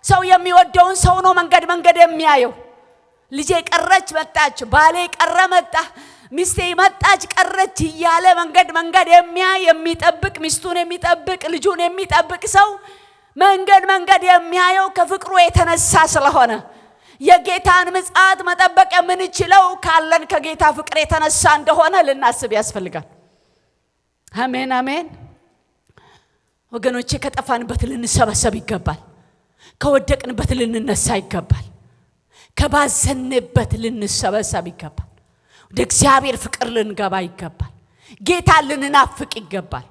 ሰው የሚወደውን ሰው ነው መንገድ የሚያየው። ልጄ ቀረች መጣች፣ ባሌ ቀረ መጣ፣ ሚስቴ መጣች ቀረች እያለ መንገድ የሚጠብቅ፣ ሚስቱን የሚጠብቅ፣ ልጁን የሚጠብቅ ሰው መንገድ የሚያየው ከፍቅሩ የተነሳ ስለሆነ የጌታን ምጽአት መጠበቅ የምንችለው ካለን ከጌታ ፍቅር የተነሳ እንደሆነ ልናስብ ያስፈልጋል። አሜን አሜን። ወገኖቼ ከጠፋንበት ልንሰበሰብ ይገባል። ከወደቅንበት ልንነሳ ይገባል። ከባዘንበት ልንሰበሰብ ይገባል። ወደ እግዚአብሔር ፍቅር ልንገባ ይገባል። ጌታ ልንናፍቅ ይገባል።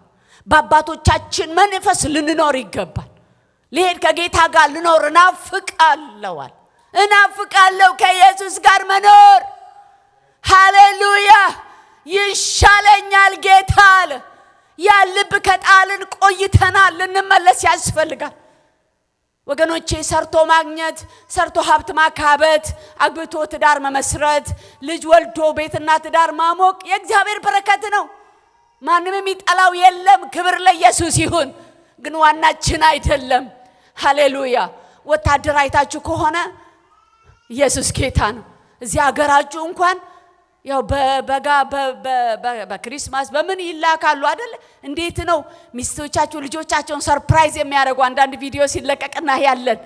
በአባቶቻችን መንፈስ ልንኖር ይገባል። ልሄድ ከጌታ ጋር ልኖር እናፍቃለሁ ከኢየሱስ ጋር መኖር። ሃሌሉያ። ይሻለኛል ጌታ አለ። ያልብ ከጣልን ቆይተናል። ልንመለስ ያስፈልጋል። ወገኖቼ ሰርቶ ማግኘት፣ ሰርቶ ሀብት ማካበት፣ አግብቶ ትዳር መመስረት፣ ልጅ ወልዶ ቤትና ትዳር ማሞቅ የእግዚአብሔር በረከት ነው። ማንም የሚጠላው የለም። ክብር ለኢየሱስ ይሁን። ግን ዋናችን አይደለም። ሃሌሉያ። ወታደር አይታችሁ ከሆነ ኢየሱስ ጌታ ነው። እዚህ ሀገራችሁ እንኳን ያው በበጋ በክሪስማስ በምን ይላካሉ አይደል? እንዴት ነው ሚስቶቻቸው ልጆቻቸውን ሰርፕራይዝ የሚያደርጉ አንዳንድ ቪዲዮ ሲለቀቅና ያለን።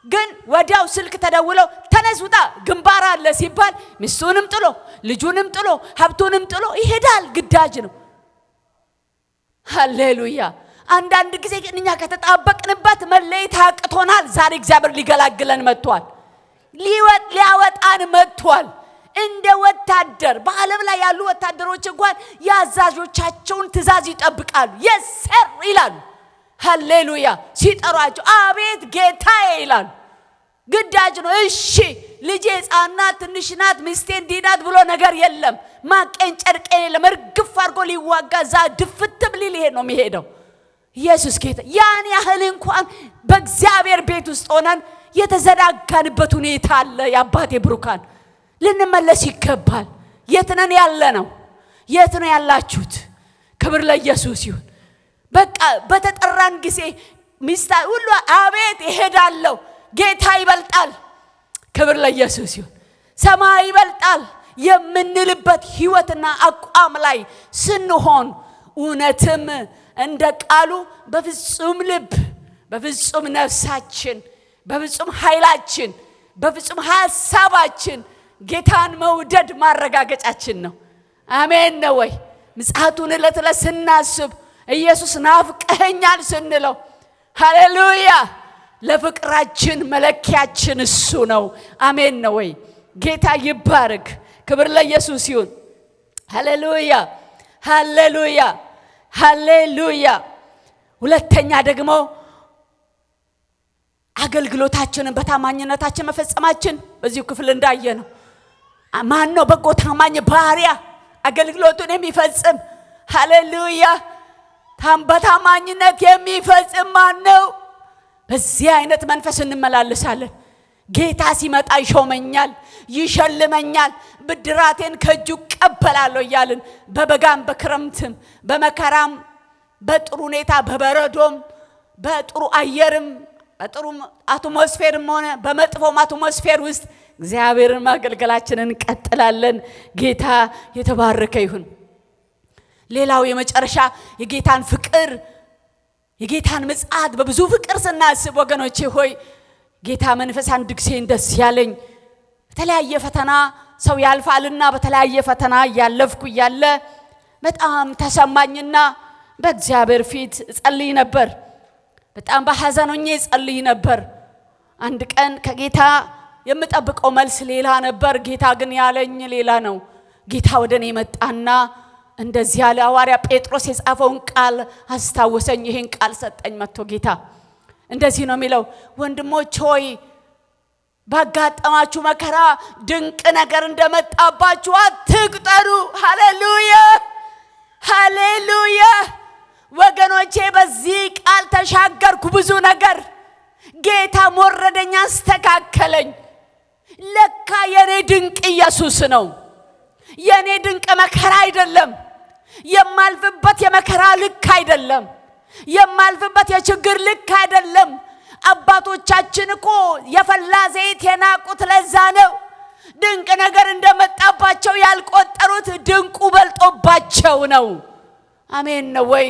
ግን ወዲያው ስልክ ተደውለው ተነስ ውጣ ግንባር አለ ሲባል ሚስቱንም ጥሎ ልጁንም ጥሎ ሀብቱንም ጥሎ ይሄዳል። ግዳጅ ነው። ሃሌሉያ። አንዳንድ ጊዜ ግን እኛ ከተጣበቅንበት መለየት አቅቶናል። ዛሬ እግዚአብሔር ሊገላግለን መጥቷል። ሊያወጣን መጥቷል። እንደ ወታደር በዓለም ላይ ያሉ ወታደሮች እንኳን ያዛዦቻቸውን ትእዛዝ ይጠብቃሉ። የሰር ይላሉ። ሃሌሉያ። ሲጠሯቸው አቤት ጌታዬ ይላሉ። ግዳጅ ነው። እሺ ልጄ ሕፃን ናት፣ ትንሽ ናት፣ ሚስቴ እንዲህ ናት ብሎ ነገር የለም። ማቀን ጨርቄን የለም። እርግፍ አድርጎ ሊዋጋ እዛ ድፍት ብል ሊሄድ ነው የሚሄደው። ኢየሱስ ጌታ። ያን ያህል እንኳን በእግዚአብሔር ቤት ውስጥ ሆነን የተዘናጋንበት ሁኔታ አለ። የአባቴ ብሩካን ልንመለስ ይገባል። የት ነን ያለ ነው? የት ነው ያላችሁት? ክብር ለኢየሱስ ይሁን። በቃ በተጠራን ጊዜ ሚስታ ሁሉ አቤት እሄዳለሁ፣ ጌታ ይበልጣል። ክብር ለኢየሱስ ይሁን። ሰማይ ይበልጣል የምንልበት ህይወትና አቋም ላይ ስንሆን እውነትም እንደ ቃሉ በፍጹም ልብ፣ በፍጹም ነፍሳችን፣ በፍጹም ኃይላችን፣ በፍጹም ሐሳባችን ጌታን መውደድ ማረጋገጫችን ነው። አሜን ነው ወይ? ምጽአቱን ዕለት ዕለት ስናስብ ኢየሱስ ናፍቀኸኛል ስንለው ሃሌሉያ ለፍቅራችን መለኪያችን እሱ ነው። አሜን ነው ወይ? ጌታ ይባረክ። ክብር ለኢየሱስ ይሁን። ሃሌሉያ ሃሌሉያ ሃሌሉያ። ሁለተኛ ደግሞ አገልግሎታችንን በታማኝነታችን መፈጸማችን በዚሁ ክፍል እንዳየ ነው። ማን ነው በጎ ታማኝ ባሪያ አገልግሎቱን የሚፈጽም? ሃሌሉያ በታማኝነት የሚፈጽም ማን ነው? በዚህ አይነት መንፈስ እንመላለሳለን። ጌታ ሲመጣ ይሾመኛል፣ ይሸልመኛል፣ ብድራቴን ከእጁ ቀበላለሁ እያልን በበጋም በክረምትም በመከራም በጥሩ ሁኔታ በበረዶም በጥሩ አየርም በጥሩ አትሞስፌርም ሆነ በመጥፎም አትሞስፌር ውስጥ እግዚአብሔርን ማገልገላችንን እንቀጥላለን። ጌታ የተባረከ ይሁን። ሌላው የመጨረሻ የጌታን ፍቅር የጌታን ምጽአት በብዙ ፍቅር ስናስብ ወገኖቼ ሆይ ጌታ መንፈስ አንድ ጊዜ ደስ ያለኝ በተለያየ ፈተና ሰው ያልፋልና በተለያየ ፈተና ያለፍኩ ያለ በጣም ተሰማኝና በእግዚአብሔር ፊት ጸልይ ነበር። በጣም በሐዘን ሆኜ ጸልይ ነበር። አንድ ቀን ከጌታ የምጠብቀው መልስ ሌላ ነበር፣ ጌታ ግን ያለኝ ሌላ ነው። ጌታ ወደኔ መጣና እንደዚህ ያለ ሐዋርያ ጴጥሮስ የጻፈውን ቃል አስታወሰኝ። ይሄን ቃል ሰጠኝ መጥቶ ጌታ እንደዚህ ነው የሚለው፣ ወንድሞች ሆይ ባጋጠማችሁ መከራ ድንቅ ነገር እንደመጣባችሁ አትቁጠሩ። ሃሌሉያ ሃሌሉያ። ወገኖቼ በዚህ ቃል ተሻገርኩ ብዙ ነገር። ጌታ ሞረደኛ አስተካከለኝ። ለካ የኔ ድንቅ ኢየሱስ ነው። የኔ ድንቅ መከራ አይደለም። የማልፍበት የመከራ ልክ አይደለም። የማልፍበት የችግር ልክ አይደለም። አባቶቻችን እኮ የፈላ ዘይት የናቁት ለዛ ነው። ድንቅ ነገር እንደመጣባቸው ያልቆጠሩት ድንቁ በልጦባቸው ነው። አሜን ነው ወይ?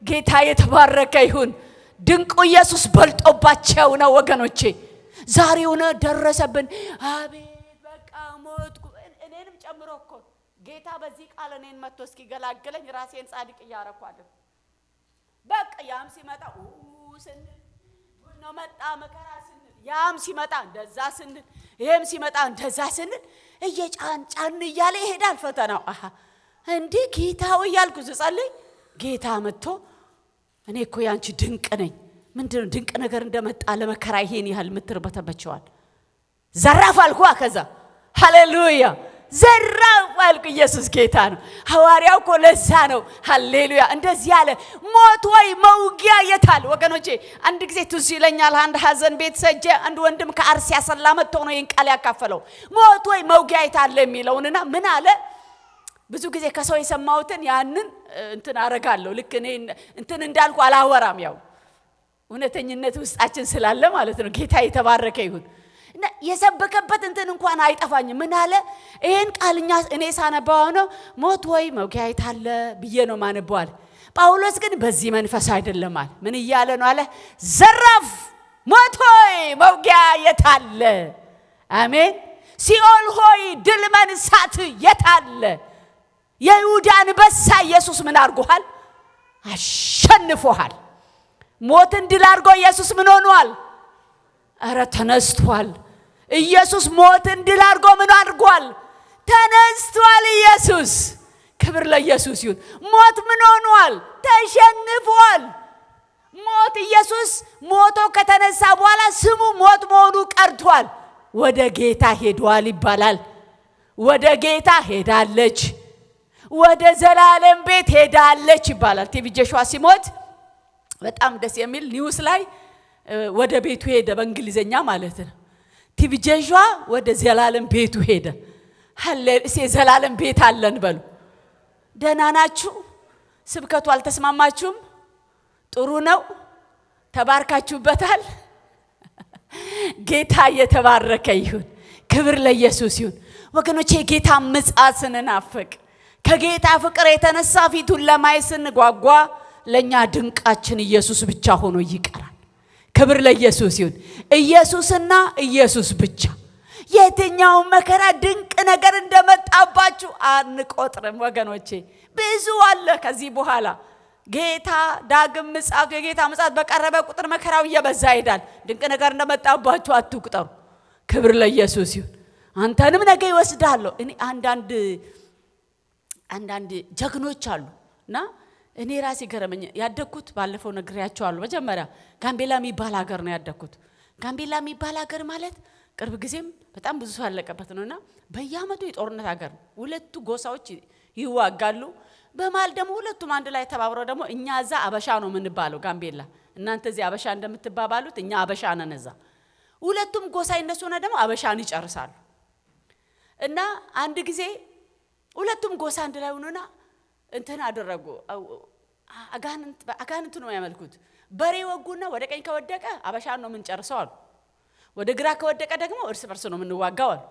ጌታ የተባረከ ይሁን። ድንቁ ኢየሱስ በልጦባቸው ነው ወገኖቼ። ዛሬውን ደረሰብን። አቤት በቃ ሞትኩ። እኔንም ጨምሮ እኮ ጌታ በዚህ ቃል እኔን መጥቶ እስኪገላግለኝ ራሴን ጻድቅ እያረኳለሁ። በቃ ያም ሲመጣ ስንል ነው መጣ መከራ ስንል፣ ያም ሲመጣ እንደዛ ስንል፣ ይሄም ሲመጣ እንደዛ ስንል እየጫን እያለ ይሄዳል ፈተናው። እንዴ ጌታው እያልኩ ስጸልይ ጌታ መጥቶ እኔ እኮ ያንቺ ድንቅ ነኝ። ምንድነው ድንቅ ነገር እንደመጣ ለመከራ ይሄን ያህል ምትርበተበቸዋል? ዘራፍ አልኩ። ከዛ ሃሌሉያ ዘራፍ አልኩ። ኢየሱስ ጌታ ነው። ሐዋርያው እኮ ለዛ ነው ሃሌሉያ እንደዚህ ያለ። ሞት ወይ መውጊያ የታል ወገኖቼ? አንድ ጊዜ ትዝ ይለኛል፣ አንድ ሐዘን ቤት ሰጀ አንድ ወንድም ከአርሲ ያሰላ መጥቶ ነው ይሄን ቃል ያካፈለው። ሞት ወይ መውጊያ የታል የሚለውንና ምን አለ? ብዙ ጊዜ ከሰው የሰማሁትን ያንን እንትን አረጋለሁ። ልክ እኔ እንትን እንዳልኩ አላወራም። ያው እውነተኝነት ውስጣችን ስላለ ማለት ነው። ጌታ የተባረከ ይሁን። እና የሰበከበት እንትን እንኳን አይጠፋኝም። ምን አለ? ይሄን ቃልኛ እኔ ሳነባው ነው ሞት ወይ መውጊያ የታለ ብዬ ነው ማነበዋል። ጳውሎስ ግን በዚህ መንፈስ አይደለም አለ። ምን እያለ ነው አለ? ዘራፍ ሞት ሆይ መውጊያ የታለ? አሜን። ሲኦል ሆይ ድል መንሳት የታለ? የይሁዳ አንበሳ ኢየሱስ ምን አድርጎሃል? አሸንፎሃል። ሞትን ድል አድርጎ ኢየሱስ ምን ሆኗል? አረ ተነስቷል። ኢየሱስ ሞትን ድል አድርጎ ምን አድርጓል? ተነስቷል። ኢየሱስ ክብር ለኢየሱስ ይሁን። ሞት ምን ሆኗል? ተሸንፏል። ሞት ኢየሱስ ሞቶ ከተነሳ በኋላ ስሙ ሞት መሆኑ ቀርቷል። ወደ ጌታ ሄዷል ይባላል። ወደ ጌታ ሄዳለች፣ ወደ ዘላለም ቤት ሄዳለች ይባላል። ቲቪ ጆሹዋ ሲሞት በጣም ደስ የሚል ኒውስ ላይ ወደ ቤቱ ሄደ፣ በእንግሊዘኛ ማለት ነው። ቲቪ ጆሹዋ ወደ ዘላለም ቤቱ ሄደ። ሃሌሉያ! ዘላለም ቤት አለን በሉ። ደህና ናችሁ? ስብከቱ አልተስማማችሁም? ጥሩ ነው? ተባርካችሁበታል? ጌታ የተባረከ ይሁን። ክብር ለኢየሱስ ይሁን። ወገኖቼ ጌታ ምጽአት ስንናፍቅ ከጌታ ፍቅር የተነሳ ፊቱን ለማየት ስንጓጓ ለኛ ድንቃችን ኢየሱስ ብቻ ሆኖ ይቀራል። ክብር ለኢየሱስ ይሁን። ኢየሱስና ኢየሱስ ብቻ። የትኛው መከራ ድንቅ ነገር እንደመጣባችሁ አንቆጥርም ወገኖቼ። ብዙ አለ ከዚህ በኋላ ጌታ ዳግም ምጽአት የጌታ ምጽአት በቀረበ ቁጥር መከራው እየበዛ ይሄዳል። ድንቅ ነገር እንደመጣባችሁ አትቁጠሩ። ክብር ለኢየሱስ ይሁን። አንተንም ነገ ይወስዳለሁ። እኔ አንዳንድ ጀግኖች አሉና እኔ ራሴ ገረመኝ። ያደኩት ባለፈው ነግሬያቸዋለሁ። መጀመሪያ ጋምቤላ የሚባል ሀገር ነው ያደኩት። ጋምቤላ የሚባል ሀገር ማለት ቅርብ ጊዜም በጣም ብዙ ሰው ያለቀበት ነውና በየአመቱ የጦርነት ሀገር ነው። ሁለቱ ጎሳዎች ይዋጋሉ። በማል ደግሞ ሁለቱም አንድ ላይ ተባብረው ደግሞ እኛ እዛ አበሻ ነው የምንባለው ጋምቤላ። እናንተ እዚህ አበሻ እንደምትባባሉት እኛ አበሻ ነን እዛ። ሁለቱም ጎሳ እነሱና ደግሞ አበሻን ይጨርሳሉ። እና አንድ ጊዜ ሁለቱም ጎሳ አንድ ላይ ሆነና እንትን አደረጉ። አጋንንት ነው ያመልኩት። በሬ ወጉና ወደ ቀኝ ከወደቀ አበሻን ነው የምንጨርሰው አሉ። ወደ ግራ ከወደቀ ደግሞ እርስ በርስ ነው የምንዋጋው አሉ።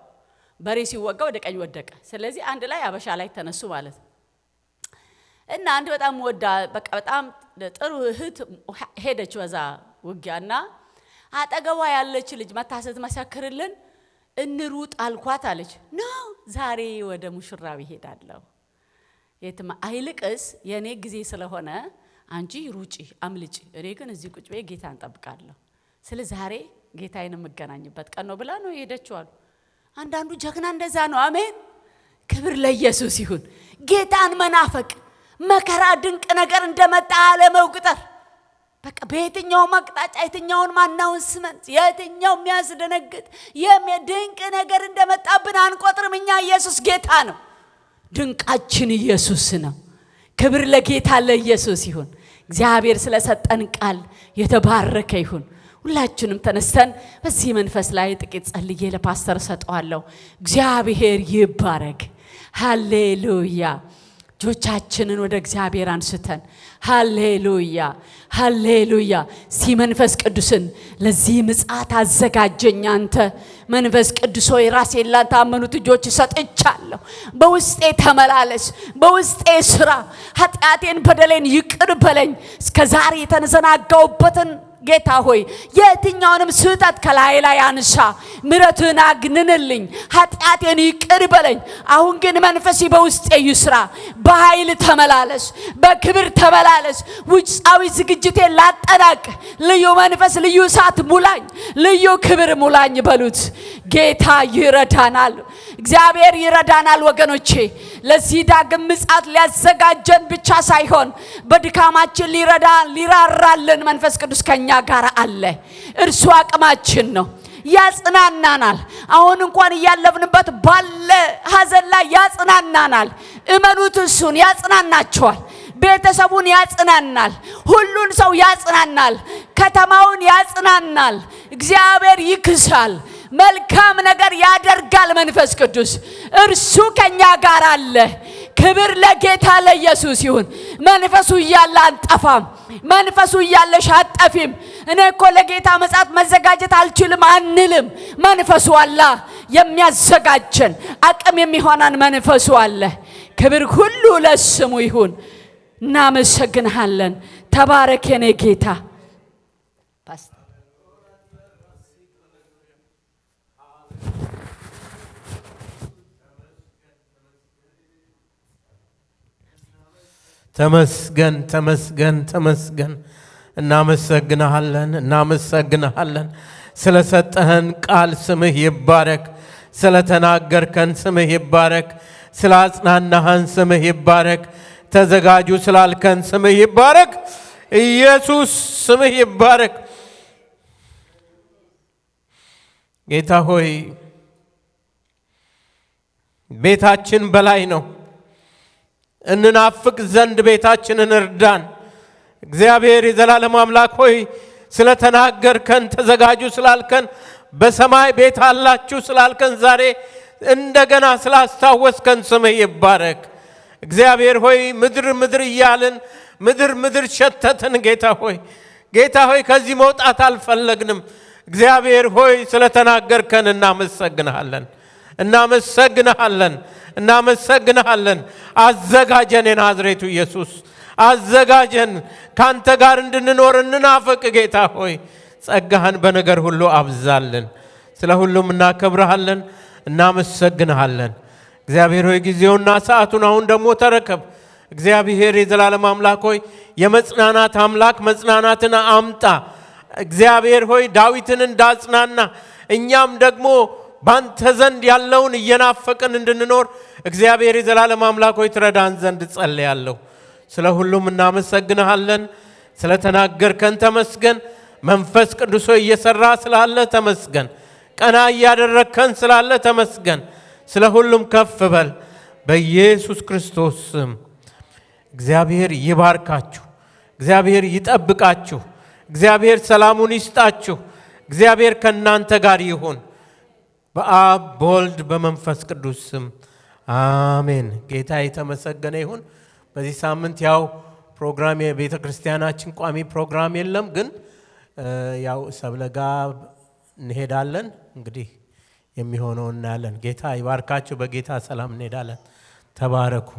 በሬ ሲወጋ ወደ ቀኝ ወደቀ። ስለዚህ አንድ ላይ አበሻ ላይ ተነሱ ማለት ነው። እና አንድ በጣም ወዳ በቃ በጣም ጥሩ እህት ሄደች ወዛ ውጊያና አጠገቧ ያለች ልጅ መታሰት መሰክርልን እንሩጥ አልኳት አለች። ነው ዛሬ ወደ ሙሽራው ይሄዳለሁ። የትማ አይልቅስ የኔ ጊዜ ስለሆነ አንቺ ሩጪ አምልጪ፣ እኔ ግን እዚህ ቁጭ በይ ጌታን ጠብቃለሁ። ስለዚህ ዛሬ ጌታዬን መገናኝበት ቀን ነው ብላ ነው ሄደችው አሉ። አንዳንዱ ጀግና እንደዛ ነው። አሜን። ክብር ለኢየሱስ ይሁን። ጌታን መናፈቅ መከራ ድንቅ ነገር እንደመጣ አለመቁጠር። በቃ በየትኛው መቅጣጫ የትኛውን ማናውንስመንት የትኛው የሚያስደነግጥ ድንቅ ነገር እንደመጣብን አንቆጥርም። እኛ ኢየሱስ ጌታ ነው። ድንቃችን ኢየሱስ ነው። ክብር ለጌታ ለኢየሱስ ይሁን። እግዚአብሔር ስለሰጠን ቃል የተባረከ ይሁን። ሁላችንም ተነስተን በዚህ መንፈስ ላይ ጥቂት ጸልዬ ለፓስተር ሰጠዋለሁ። እግዚአብሔር ይባረክ። ሃሌሉያ። እጆቻችንን ወደ እግዚአብሔር አንስተን ሃሌሉያ ሃሌሉያ። መንፈስ ቅዱስን ለዚህ ምጽአት አዘጋጀኝ አንተ መንፈስ ቅዱስ ሆይ ራሴን ላንታመኑት እጆች ሰጥቻለሁ። በውስጤ ተመላለስ፣ በውስጤ ስራ፣ ኃጢአቴን በደሌን ይቅር በለኝ። እስከዛሬ የተዘናጋውበትን ጌታ ሆይ የትኛውንም ስህተት ከላይ ላይ አንሳ፣ ምሕረትን አግንንልኝ፣ ኃጢአቴን ይቅር በለኝ። አሁን ግን መንፈሴ በውስጤ ይስራ። በኃይል ተመላለስ፣ በክብር ተመላለስ። ውጫዊ ዝግጅቴን ላጠናቅ። ልዩ መንፈስ ልዩ እሳት ሙላኝ፣ ልዩ ክብር ሙላኝ በሉት። ጌታ ይረዳናል፣ እግዚአብሔር ይረዳናል ወገኖቼ። ለዚህ ዳግም ምጽአት ሊያዘጋጀን ብቻ ሳይሆን በድካማችን ሊረዳን ሊራራልን መንፈስ ቅዱስ ከኛ ጋር አለ። እርሱ አቅማችን ነው፣ ያጽናናናል። አሁን እንኳን እያለፍንበት ባለ ሐዘን ላይ ያጽናናናል። እመኑት፣ እሱን ያጽናናቸዋል። ቤተሰቡን ያጽናናል። ሁሉን ሰው ያጽናናል። ከተማውን ያጽናናል። እግዚአብሔር ይክሳል። መልካም ነገር ያደርጋል መንፈስ ቅዱስ። እርሱ ከኛ ጋር አለ። ክብር ለጌታ ለኢየሱስ ይሁን። መንፈሱ እያለ አንጠፋም። መንፈሱ እያለሽ አጠፊም። እኔ እኮ ለጌታ ምጽአት መዘጋጀት አልችልም አንልም። መንፈሱ አለ የሚያዘጋጀን፣ አቅም የሚሆነን መንፈሱ አለ። ክብር ሁሉ ለስሙ ይሁን። እናመሰግንሃለን። ተባረክ የኔ ጌታ። ተመስገን ተመስገን ተመስገን። እናመሰግንሃለን እናመሰግንሃለን። ስለሰጠህን ቃል ስምህ ይባረክ። ስለተናገርከን ስምህ ይባረክ። ስላጽናናህን ስምህ ይባረክ። ተዘጋጁ ስላልከን ስምህ ይባረክ። ኢየሱስ ስምህ ይባረክ። ጌታ ሆይ ቤታችን በላይ ነው። እንናፍቅ ዘንድ ቤታችንን እርዳን። እግዚአብሔር የዘላለም አምላክ ሆይ ስለተናገርከን ተዘጋጁ ስላልከን በሰማይ ቤት አላችሁ ስላልከን ዛሬ እንደገና ስላስታወስከን ስምህ ይባረክ። እግዚአብሔር ሆይ ምድር ምድር እያልን ምድር ሸተትን። ጌታ ሆይ ከዚህ መውጣት አልፈለግንም። እግዚአብሔር ሆይ ስለተናገርከን እናመሰግንሃለን እናመሰግንሃለን። አዘጋጀን የናዝሬቱ ኢየሱስ አዘጋጀን። ካንተ ጋር እንድንኖር እንናፍቅ። ጌታ ሆይ ጸጋህን በነገር ሁሉ አብዛልን። ስለ ሁሉም እናከብርሃለን፣ እናመሰግንሃለን። እግዚአብሔር ሆይ ጊዜውና ሰዓቱን አሁን ደግሞ ተረከብ። እግዚአብሔር የዘላለም አምላክ ሆይ የመጽናናት አምላክ መጽናናትን አምጣ። እግዚአብሔር ሆይ ዳዊትን እንዳጽናና እኛም ደግሞ ባንተ ዘንድ ያለውን እየናፈቅን እንድንኖር እግዚአብሔር የዘላለም አምላክ ሆይ ትረዳን ዘንድ ጸልያለሁ። ስለ ሁሉም እናመሰግንሃለን። ስለ ተናገርከን ተመስገን። መንፈስ ቅዱስ ሆይ እየሰራ ስላለ ተመስገን። ቀና እያደረግከን ስላለ ተመስገን። ስለ ሁሉም ከፍ በል በኢየሱስ ክርስቶስ ስም። እግዚአብሔር ይባርካችሁ። እግዚአብሔር ይጠብቃችሁ። እግዚአብሔር ሰላሙን ይስጣችሁ። እግዚአብሔር ከእናንተ ጋር ይሁን። በአብ በወልድ በመንፈስ ቅዱስ ስም አሜን። ጌታ የተመሰገነ ይሁን። በዚህ ሳምንት ያው ፕሮግራም የቤተ ክርስቲያናችን ቋሚ ፕሮግራም የለም፣ ግን ያው ሰብለጋ እንሄዳለን። እንግዲህ የሚሆነው እናያለን። ጌታ ይባርካችሁ። በጌታ ሰላም እንሄዳለን። ተባረኩ።